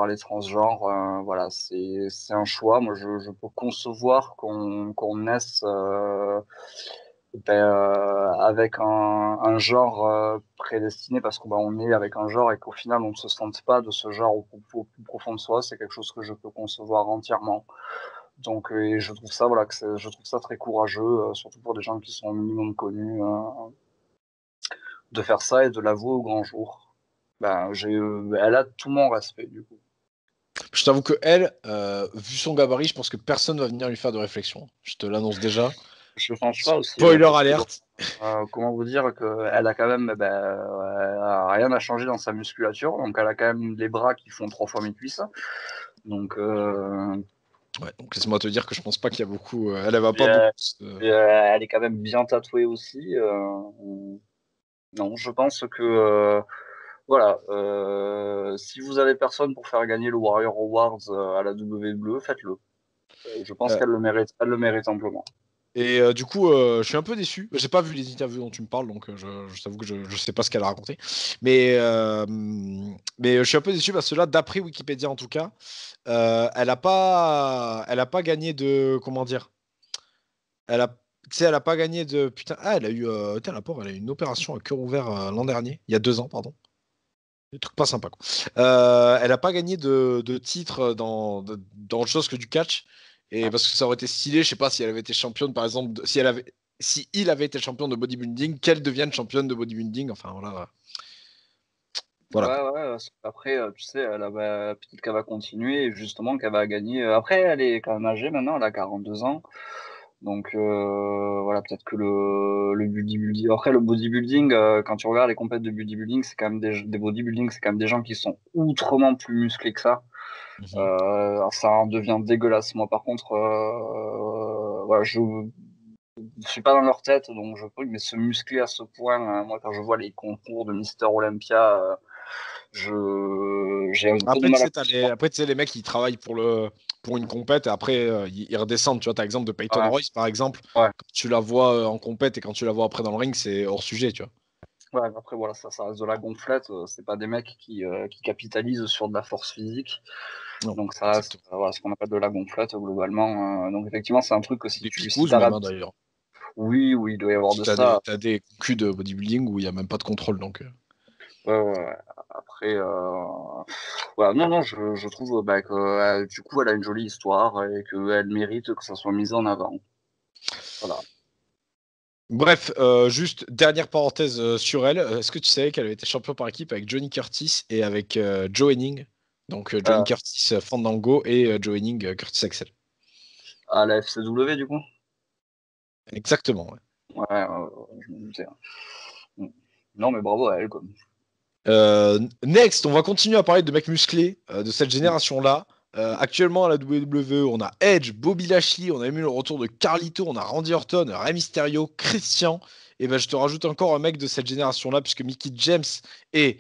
les transgenres. Voilà, c'est un choix. Moi, je peux concevoir qu'on naisse avec un genre prédestiné parce qu'on est avec un genre et qu'au final, on ne se sente pas de ce genre au plus profond de soi. C'est quelque chose que je peux concevoir entièrement. Donc, et je trouve ça, voilà, je trouve ça très courageux, surtout pour des gens qui sont au minimum connus, de faire ça et de l'avouer au grand jour. Elle a tout mon respect, du coup. Je t'avoue que elle, vu son gabarit, je pense que personne va venir lui faire de réflexion. Je te l'annonce déjà. Je pense pas aussi, ouais, Spoiler parce que alerte. comment vous dire qu'elle a quand même, rien n'a changé dans sa musculature, donc elle a quand même des bras qui font 3 fois mes cuisses. Donc, Ouais, donc laisse-moi te dire que je pense pas qu'il y a beaucoup. Elle va pas beaucoup. elle est quand même bien tatouée aussi. Non, je pense que voilà, si vous avez personne pour faire gagner le Warrior Awards à la WWE, faites-le. Je pense Euh, elle le mérite amplement. Et du coup, je suis un peu déçu. J'ai pas vu les interviews dont tu me parles, donc je t'avoue que je sais pas ce qu'elle a raconté. Mais je suis un peu déçu parce que là, d'après Wikipédia en tout cas, elle a pas gagné de, comment dire, elle a, tu sais, elle a pas gagné de, putain, elle a eu, putain, la pauvre, elle a eu une opération à cœur ouvert l'an dernier, il y a 2 ans, pardon. Des trucs pas sympas, quoi. Elle a pas gagné de titre dans autre chose que du catch. Et parce que ça aurait été stylé, je sais pas si elle avait été championne, par exemple, si il avait été champion de bodybuilding, qu'elle devienne championne de bodybuilding. Enfin, voilà. Voilà, quoi. Ouais, ouais, après, tu sais, peut-être qu'elle va continuer et justement qu'elle va gagner. Après, elle est quand même âgée maintenant, elle a 42 ans. Donc, voilà, peut-être que le bodybuilding. Après, le bodybuilding, quand tu regardes les compétitions de bodybuilding, c'est quand même des bodybuilding, c'est quand même des gens qui sont outrement plus musclés que ça. Mhm. Ça en devient dégueulasse. Moi, par contre, voilà, je suis pas dans leur tête, donc je peux, mais se muscler à ce point, moi, quand je vois les concours de Mister Olympia, j'ai un peu de Après, tu mal à sais, après, tu sais, les mecs, ils travaillent pour une compète et après, ils redescendent. Tu vois, t'as l'exemple de Peyton ouais, Royce, par exemple. ouais, Quand tu la vois en compète et quand tu la vois après dans le ring, c'est hors sujet, tu vois. ouais, après, voilà, ça reste de la gonflette, c'est pas des mecs qui capitalisent sur de la force physique, Non, donc ça reste, exactement. voilà, ce qu'on appelle de la gonflette, globalement, donc effectivement, c'est un truc que si Des si picouses, même, t'arrêtes, hein, d'ailleurs. oui, oui, il doit y avoir Parce de que ça, t'as des culs de bodybuilding où il n'y a même pas de contrôle. Donc, ouais, ouais, ouais. Après, voilà, non, non, je trouve bah, que du coup, elle a une jolie histoire et qu'elle mérite que ça soit mis en avant. Voilà. Bref, juste dernière parenthèse sur elle. Est-ce que tu savais qu'elle avait été championne par équipe avec Johnny Curtis et avec Joe Henning? Donc Johnny Euh, Curtis, Fandango et Joe Henning, Curtis Axel. à la FCW, du coup? Exactement, ouais. Ouais, je me doutais, hein. Mm. Non, mais bravo à elle, quoi. Next, on va continuer à parler de mecs musclés de cette génération-là. Actuellement à la WWE, on a Edge, Bobby Lashley, on a même eu le retour de Carlito, on a Randy Orton, Rey Mysterio, Christian. Et ben je te rajoute encore un mec de cette génération-là, puisque Mickey James et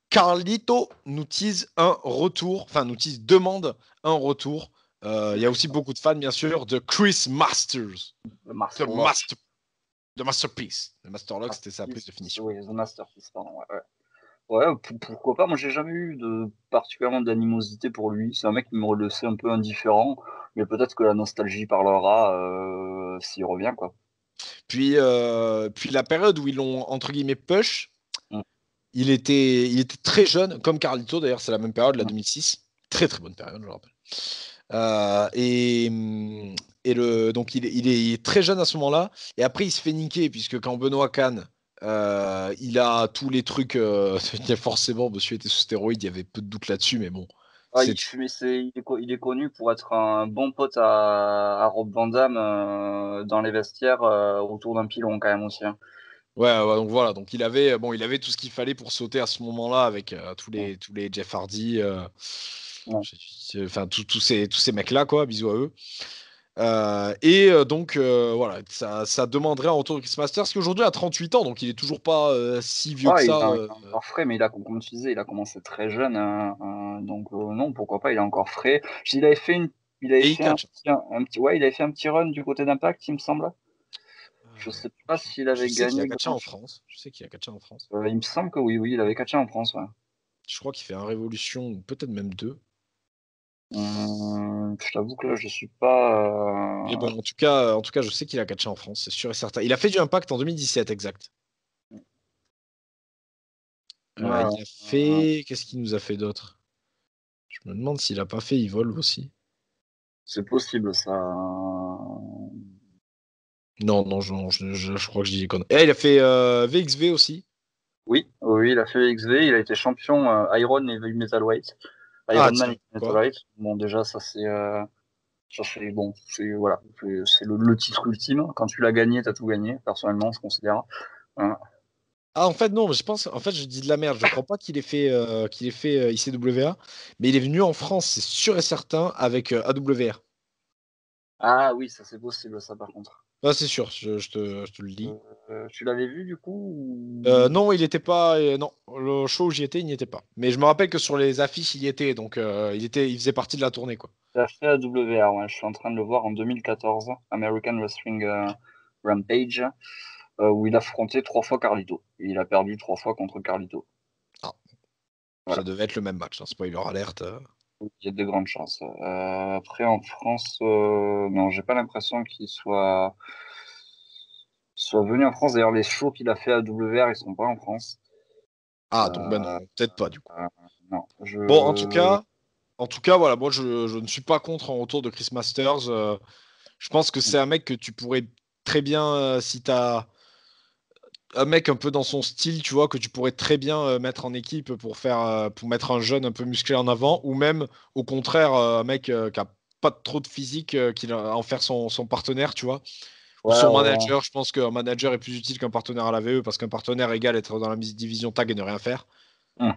Carlito nous tease un retour, enfin nous tease demande un retour. Il y a aussi beaucoup de fans, bien sûr, de Chris Masters, Le The, Masterlock. Master, The Masterpiece. Le Masterlock, c'était sa prise de finition. Oui, The Masterpiece, pardon. Ouais, ouais. Ouais, pourquoi pas? Moi, j'ai jamais eu particulièrement d'animosité pour lui. C'est un mec qui me laissé un peu indifférent, mais peut-être que la nostalgie parlera s'il revient, quoi. Puis la période où ils l'ont, entre guillemets, push, Mm, il était très jeune, comme Carlito d'ailleurs, c'est la même période, la mm. 2006. Très très bonne période, je le rappelle. Donc il est très jeune à ce moment-là, et après il se fait niquer, puisque quand Benoît Kahn, il a tous les trucs, forcément, monsieur était sous stéroïde, il y avait peu de doute là-dessus, mais bon. Ah, C'est... il est connu pour être un bon pote à Rob Van Dam dans les vestiaires autour d'un pilon quand même aussi, hein. Ouais, ouais, donc voilà, donc il avait tout ce qu'il fallait pour sauter à ce moment-là avec tous Mm, les tous les Jeff Hardy, ouais. enfin tous ces mecs-là, quoi, bisous à eux. Donc voilà, ça demanderait un retour de Chris Masters qui aujourd'hui a 38 ans, donc il est toujours pas si vieux que Ouais, ça. il est encore frais, mais comme tu disais, il a commencé très jeune, hein, donc non, pourquoi pas, il est encore frais. Il avait Et il fait catch. ouais, il avait fait un petit run du côté d'Impact, il me semble. Je sais pas s'il Je avait sais qu'il a gagné catché grand. en France. Je sais qu'il a catché en France. Il me semble que oui, oui, il avait catché en France, ouais. Je crois qu'il fait un Révolution ou peut-être même deux. Je t'avoue que là, je suis pas. Mais bon, en tout cas, je sais qu'il a catché en France, c'est sûr et certain. Il a fait du Impact en 2017, exact. Ouais, Il a fait. Qu'est-ce qu'il nous a fait d'autre? Je me demande s'il a pas fait Evolve aussi. c'est possible, ça. Non, non, je crois que je dis des conneries. Et il a fait VXV aussi. Oui, oui, il a fait XV, il a été champion Iron et Heavy Metalweight. Ah, Ironman tiens, et quoi? Metalweight. Bon, déjà, ça c'est bon, c'est voilà, c'est le titre ultime. Quand tu l'as gagné, t'as tout gagné. Personnellement, je considère. Hein. Ah, en fait, non, je pense, en fait, je dis de la merde. Je crois pas qu'il ait fait ICWA, mais il est venu en France, c'est sûr et certain, avec AWR. Ah oui, ça c'est possible, ça par contre. Ah, c'est sûr, je te le dis. Tu l'avais vu du coup ou... Non, il était pas. Non, le show où j'y étais, il n'y était pas. Mais je me rappelle que sur les affiches, il y était, donc il faisait partie de la tournée, quoi. Il a fait AWR, ouais, je suis en train de le voir en 2014, American Wrestling Rampage, où il a affronté 3 fois Carlito. Et il a perdu 3 fois contre Carlito. Ah, ça Voilà, devait être le même match, hein, spoiler alerte. il y a de grandes chances. Après, en France, non, j'ai pas l'impression qu'il soit venu en France. D'ailleurs, les shows qu'il a fait à WR, ils sont pas en France. Ah, donc ben non, peut-être pas du coup. Non, Bon, en tout cas, voilà, moi je ne suis pas contre un retour de Chris Masters. Je pense que c'est un mec que tu pourrais très bien, si tu as un mec un peu dans son style, tu vois, que tu pourrais très bien mettre en équipe pour mettre un jeune un peu musclé en avant, ou même au contraire, un mec qui a pas trop de physique, qui va en faire son partenaire, tu vois, ou Ouais, son ouais. manager. Je pense qu'un manager est plus utile qu'un partenaire à la VE parce qu'un partenaire égale être dans la division tag et ne rien faire. Hum.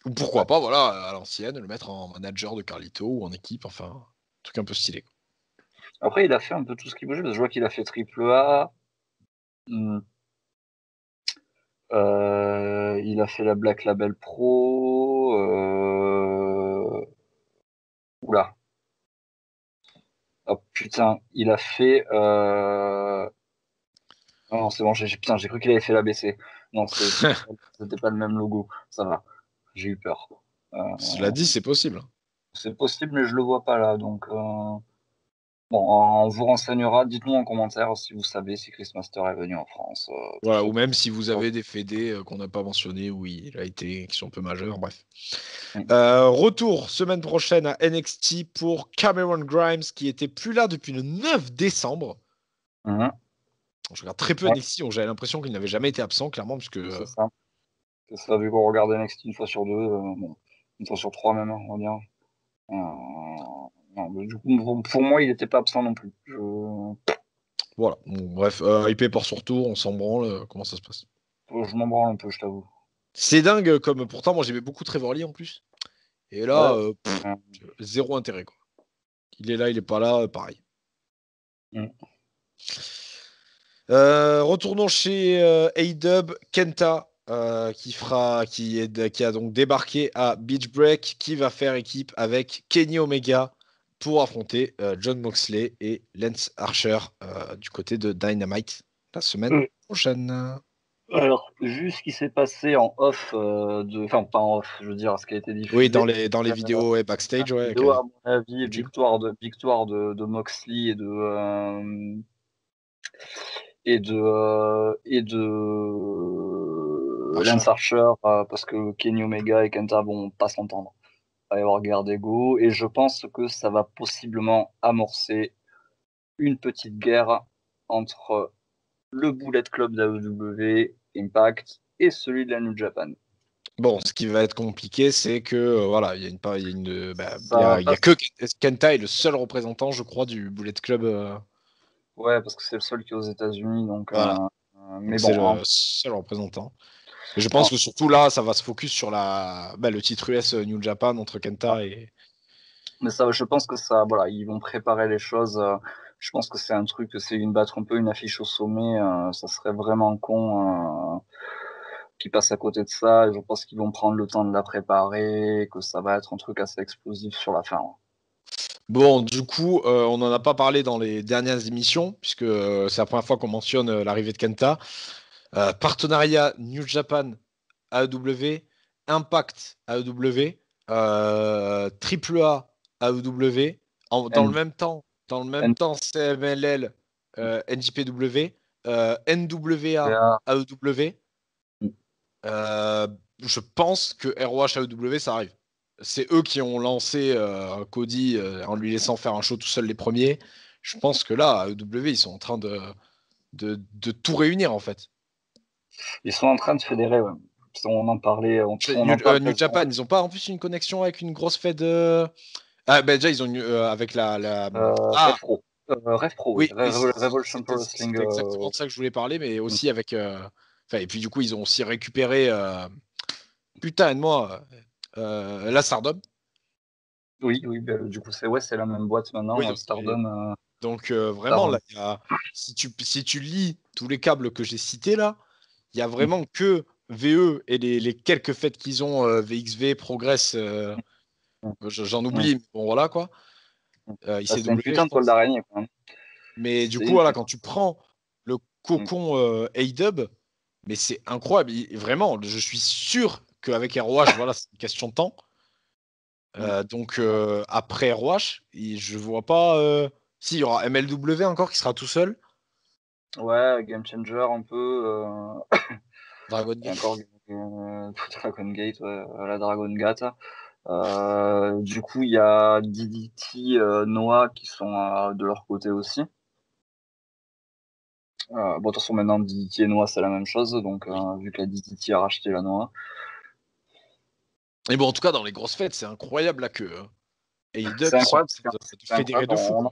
Ou pourquoi pas, voilà, à l'ancienne, le mettre en manager de Carlito ou en équipe, enfin, un truc un peu stylé, quoi. Après, il a fait un peu tout ce qu'il bougeait, parce que je vois qu'il a fait triple A. Il a fait la Black Label Pro. Oula. Oh putain, il a fait. Non, c'est bon, putain, j'ai cru qu'il avait fait l'ABC. Non, c'était pas le même logo. Ça va. J'ai eu peur. Cela dit, c'est possible. C'est possible, mais je le vois pas là. Donc, bon, on vous renseignera. Dites-nous en commentaire si vous savez si Chris Master est venu en France. Pour Voilà, ceux ou qui... même si vous avez des fédés qu'on n'a pas mentionnés, où il a été, qui sont un peu majeurs, bref. Mm. Retour semaine prochaine à NXT pour Cameron Grimes, qui était plus là depuis le 9 décembre. Mhm. Je regarde très peu Ouais, NXT, donc j'avais l'impression qu'il n'avait jamais été absent, clairement, puisque c'est ça. C'est ça, vu qu'on regarde NXT une fois sur deux, bon, une fois sur trois même, on va dire. Non, mais du coup, pour moi, il n'était pas absent non plus. voilà. Bon, bref, IP pour son retour, on s'en branle, comment ça se passe. Je m'en branle un peu, je t'avoue. C'est dingue, comme pourtant, moi j'aimais beaucoup Trevor Lee en plus. Et là, Ouais. zéro intérêt, quoi. Il est là, il est pas là, pareil. Mm. Retournons chez A-Dub, Kenta, qui a donc débarqué à Beach Break, qui va faire équipe avec Kenny Omega pour affronter John Moxley et Lance Archer du côté de Dynamite la semaine Euh, prochaine. Alors, vu ce qui s'est passé en off, enfin pas en off, je veux dire, ce qui a été Oui, dans diffusé, les vidéos et backstage, la ouais, vidéo, à mon avis, YouTube. victoire de Moxley et de Archer. Lance Archer, parce que Kenny Omega et Kenta vont pas s'entendre. Il va y avoir guerre d'ego, et je pense que ça va possiblement amorcer une petite guerre entre le Bullet Club d'AEW, Impact, et celui de la New Japan. Bon, ce qui va être compliqué, c'est que voilà, il y a une, pas- il y a une, bah, Ça va il y pas. a que Kenta est le seul représentant, je crois, du Bullet Club. Ouais, parce que c'est le seul qui est aux États-Unis, donc. Voilà. Mais Donc c'est bon, le seul représentant. Et je pense en- que surtout là, ça va se focus sur le titre US New Japan entre en- Kenta et. mais ça, je pense que ça, voilà, ils vont préparer les choses. Je pense que c'est un truc, c'est battre un peu une affiche au sommet. Ça serait vraiment con qu'ils passent à côté de ça. Et je pense qu'ils vont prendre le temps de la préparer, que ça va être un truc assez explosif sur la fin. Bon, du coup, on n'en a pas parlé dans les dernières émissions, puisque c'est la première fois qu'on mentionne l'arrivée de Kenta. Partenariat New Japan AEW, Impact AEW, AAA AEW, N, dans le même N, temps CMLL NJPW, NWA NWA, AEW. Je pense que ROH AEW, ça arrive. C'est eux qui ont lancé Cody en lui laissant faire un show tout seul les premiers. Je pense que là, AEW, ils sont en train de tout réunir en fait. ils sont en train de fédérer, ouais. On en parlait, on en parle New quasiment. Japan, ils ont pas en plus une connexion avec une grosse fête de. Ah, ben déjà, ils ont avec la. Ah, Rev Pro. Rev Pro, oui. oui, oui, Revolution Pro Wrestling. c'était exactement de ça que je voulais parler, mais aussi avec. Enfin, et puis du coup, ils ont aussi récupéré. Putain, aide-moi. La Stardom. Oui, oui, du coup, c'est la même boîte Oui, maintenant, donc, Stardom. vraiment, Stardom. là, si tu lis tous les câbles que j'ai cités là, il y a vraiment que VE et les quelques fêtes qu'ils ont, VXV, Progress, j'en oublie, mais bon voilà quoi. C'est une ICW, putain je de toile pense. d'araignée, quoi. Mais du C'est coup, une voilà, putain. quand tu prends le cocon A-Dub, mais c'est incroyable. Vraiment, je suis sûr qu'avec ROH, voilà, c'est une question de temps. Donc après ROH, je vois pas. Si, il y aura MLW encore qui sera tout seul. Ouais, Game Changer un peu. Dragon Et Gate. encore. Dragon Gate, ouais, la Dragon Gate. Du coup, il y a DDT, Noah qui sont de leur côté aussi. Bon, de toute façon, maintenant, DDT et Noah, c'est la même chose. Donc, vu que la DDT a racheté la Noah. Et bon, en tout cas, dans les grosses fêtes, c'est incroyable là que AEW, C'est incroyable, c'est fédéré de fou.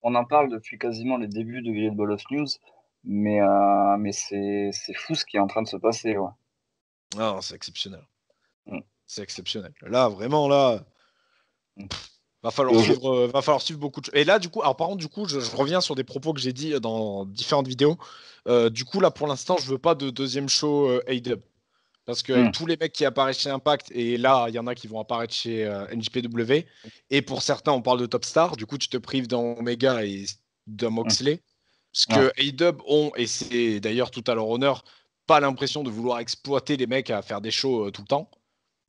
On en parle depuis quasiment les débuts de Great Ball of News, mais c'est fou ce qui est en train de se passer. Ouais. Ah, c'est exceptionnel. Mm. C'est exceptionnel. Là, vraiment, là, Mm. va falloir suivre beaucoup de choses. Et là, du coup, alors par contre, du coup, je reviens sur des propos que j'ai dit dans différentes vidéos. Du coup, là, pour l'instant, je veux pas de deuxième show AEW. Parce qu'avec tous les mecs qui apparaissent chez Impact, et là, il y en a qui vont apparaître chez NJPW, et pour certains, on parle de Top Star, du coup, tu te prives d'un Omega et d'un Moxley. Ce que AEW ont, et c'est d'ailleurs tout à leur honneur, pas l'impression de vouloir exploiter les mecs à faire des shows tout le temps.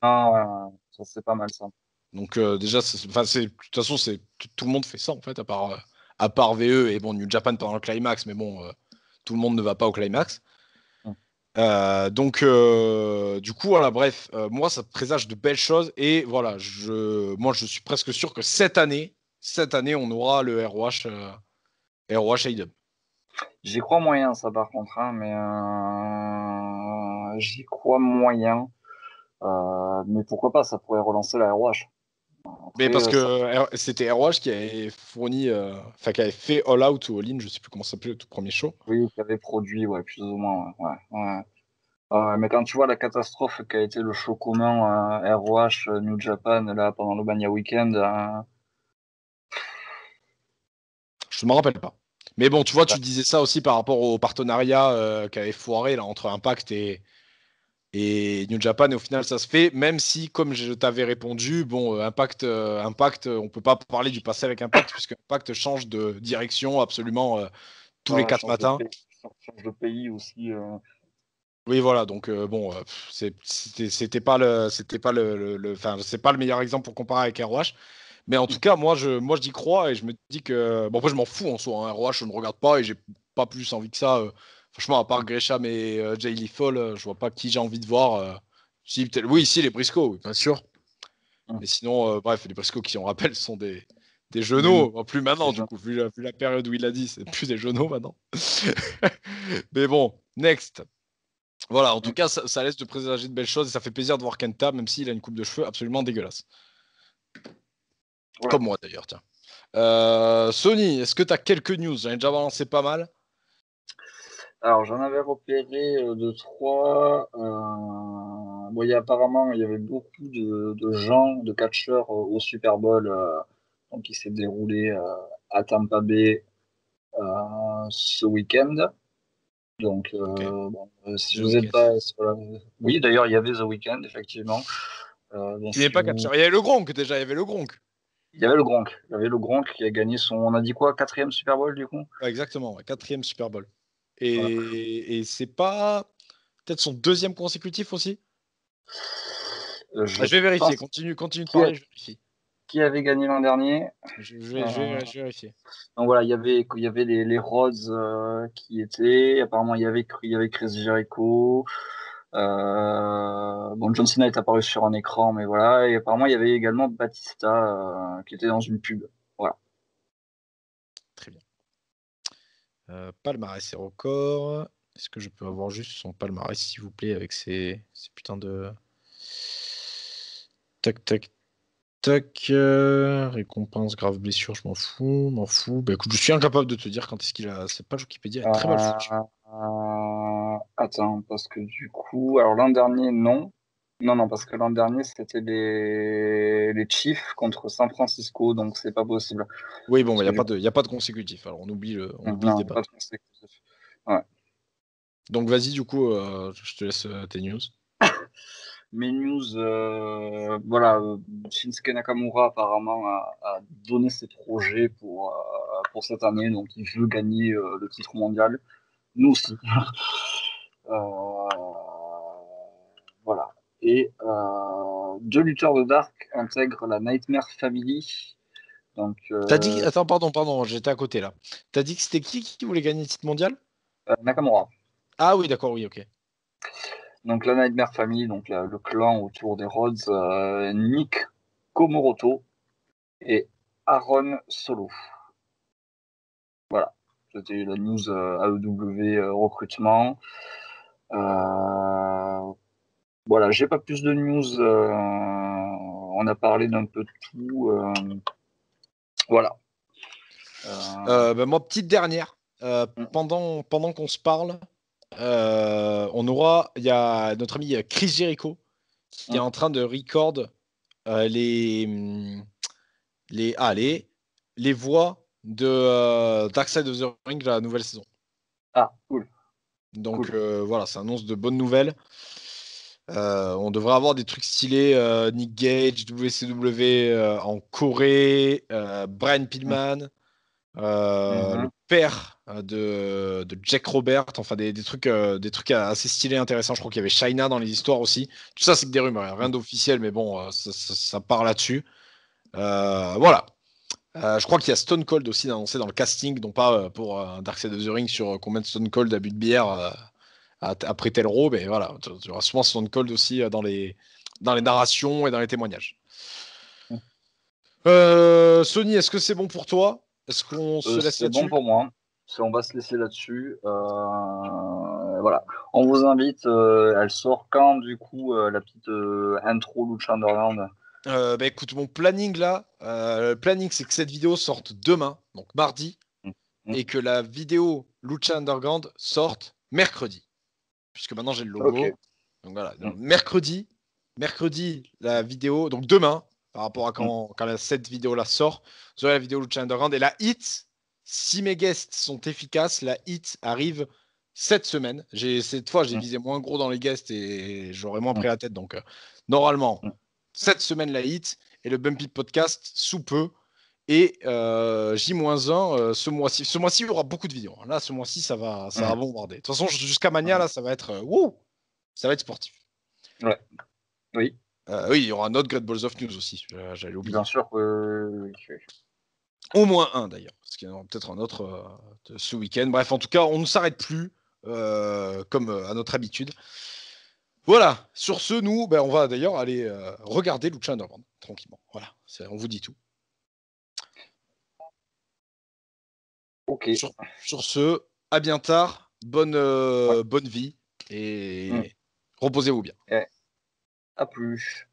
Ah ouais, ça c'est pas mal ça. Donc déjà, de toute façon, tout le monde fait ça en fait, à part VE et bon New Japan pendant le climax, mais bon, tout le monde ne va pas au climax. Donc du coup, voilà, bref, moi ça présage de belles choses et voilà, moi je suis presque sûr que cette année, on aura le ROH, ROH AEW. J'y crois moyen ça par contre, hein, mais j'y crois moyen. Mais pourquoi pas, ça pourrait relancer la ROH. Mais Après, parce que c'était ROH qui avait fourni, enfin qui avait fait All Out ou All In, je sais plus comment ça s'appelait le tout premier show. oui, qui avait produit, ouais, plus ou moins, ouais. Mais quand tu vois la catastrophe qu'a été le show commun ROH New Japan là pendant le Mania Weekend, Je me rappelle pas. Mais bon, tu vois, tu disais ça aussi par rapport au partenariat qui avait foiré là, entre Impact et New Japan, et au final, ça se fait, même si, comme je t'avais répondu, bon, Impact, on peut pas parler du passé avec Impact, puisque Impact change de direction absolument tous les 4 matins. change de pays aussi. Oui, voilà, donc bon, c'était pas enfin, c'est pas le meilleur exemple pour comparer avec ROH. Mais en tout cas, moi, j'y crois et je me dis que. Bon, après, je m'en fous en soi. Hein. ROH, je ne regarde pas et j'ai pas plus envie que ça. Franchement, à part Gresham et Jay Lethal, je vois pas qui j'ai envie de voir. Si, oui, ici, les Briscoe, oui, bien sûr. Mais sinon, bref, les Briscoe qui, on rappelle, sont des genoux. Bon, plus maintenant, du coup, vu la période où il a dit, c'est plus des genoux maintenant. Mais bon, next. Voilà, en tout cas, ça laisse de présager de belles choses et ça fait plaisir de voir Kenta, même s'il a une coupe de cheveux absolument dégueulasse. Ouais. Comme moi d'ailleurs, tiens. Sony, est-ce que tu as quelques news? J'en ai déjà balancé pas mal. Alors, j'en avais repéré deux, trois. Bon, apparemment, il y avait beaucoup de gens, de catcheurs au Super Bowl donc, qui s'est déroulé à Tampa Bay ce week-end. Donc, bon, si The vous n'êtes Weeknd. pas. Oui, d'ailleurs, il y avait The Weeknd, effectivement. Qui n'est pas catcheur. Il y avait le Gronk déjà, il y avait le Gronk. Il y avait le Gronk. Il y avait le Gronk qui a gagné son. On a dit quoi? Quatrième Super Bowl, du coup? Ouais, exactement, ouais, 4e Super Bowl. Voilà. Et c'est pas peut-être son 2e consécutif aussi? Je Je vais vérifier, pense continue de qui, parler, je vérifie. qui avait gagné l'an dernier. Je vais vérifier. Donc voilà, il y avait les Rhodes qui étaient. Apparemment, il y avait Chris Jericho. Bon, John Cena est apparu sur un écran, mais voilà. Et apparemment, il y avait également Batista qui était dans une pub. Voilà. Très bien. Palmarès et records. Est-ce que je peux avoir juste son palmarès, s'il vous plaît, avec ces putains de. Tac, tac, tac. Récompense, grave blessure, je m'en fous. Bah écoute, je suis incapable de te dire quand est-ce qu'il a. Cette page Wikipédia est très mal foutue. Attends, parce que du coup, alors l'an dernier, non. Non, parce que l'an dernier, c'était les Chiefs contre San Francisco, donc c'est pas possible. Oui, bon, Parce il que y a pas de consécutif. Alors on oublie le non, débat. pas de consécutif. Ouais. Donc vas-y, du coup, je te laisse tes news. Mes news, voilà, Shinsuke Nakamura apparemment a donné ses projets pour cette année, donc il veut gagner le titre mondial. Nous aussi. Voilà. Et deux lutteurs de Dark intègrent la Nightmare Family. Donc, T'as dit. Attends, pardon, j'étais à côté là. T'as dit que c'était qui voulait gagner le titre mondial? Nakamura. Ah oui, d'accord, oui, ok. Donc la Nightmare Family, donc le clan autour des Rhodes, Nick Komoroto et Aaron Solo. Voilà, c'était la news AEW recrutement. Voilà, j'ai pas plus de news. On a parlé d'un peu de tout. Voilà. Moi, petite dernière. Pendant qu'on se parle, il y a notre ami Chris Jericho qui est en train de record les voix de Dark Side of the Ring de la nouvelle saison. Ah, cool. Donc voilà, ça annonce de bonnes nouvelles. On devrait avoir des trucs stylés. Nick Gage, WCW en Corée, Brian Pillman, le père de Jack Robert, enfin des trucs assez stylés, intéressants. Je crois qu'il y avait Chyna dans les histoires aussi. Tout ça, c'est que des rumeurs, rien d'officiel, mais bon, ça part là-dessus. Voilà. Je crois qu'il y a Stone Cold aussi annoncé dans le casting, non pas pour Dark Side of the Ring sur combien de Stone Cold a bu de bière après tel row, mais voilà, tu auras souvent Stone Cold aussi dans les narrations et dans les témoignages. Sony, est-ce que c'est bon pour toi? Est-ce qu'on se laisse là-dessus? C'est bon pour moi. On va se laisser là-dessus. Voilà. On vous invite. Elle sort quand, du coup, la petite intro Lucha Underground? Écoute, mon planning là, le planning c'est que cette vidéo sorte demain, donc mardi, et que la vidéo Lucha Underground sorte mercredi, puisque maintenant j'ai le logo. Okay. Donc voilà, donc, mercredi, la vidéo, donc demain, par rapport à quand cette vidéo-là sort, vous aurez la vidéo Lucha Underground et la hit, si mes guests sont efficaces, la hit arrive cette semaine. Cette fois, j'ai visé moins gros dans les guests et j'aurais moins pris la tête. Donc, normalement, cette semaine, la hit et le Bumpy Podcast sous peu. Et J-1 ce mois-ci. Ce mois-ci, il y aura beaucoup de vidéos. Là, ce mois-ci, ça va bombarder. De toute façon, jusqu'à Mania, là, ça va être ça va être sportif. Ouais. Oui. Oui, il y aura un autre Great Balls of News aussi. J'allais oublier. Bien sûr. Au moins un d'ailleurs, parce qu'il y en aura peut-être un autre ce week-end. Bref, en tout cas, on ne s'arrête plus comme à notre habitude. Voilà. Sur ce, nous, on va d'ailleurs aller regarder Lucha Underground tranquillement. Voilà. On vous dit tout. Ok. Sur ce, à bien tard. Bonne vie et reposez-vous bien. À plus.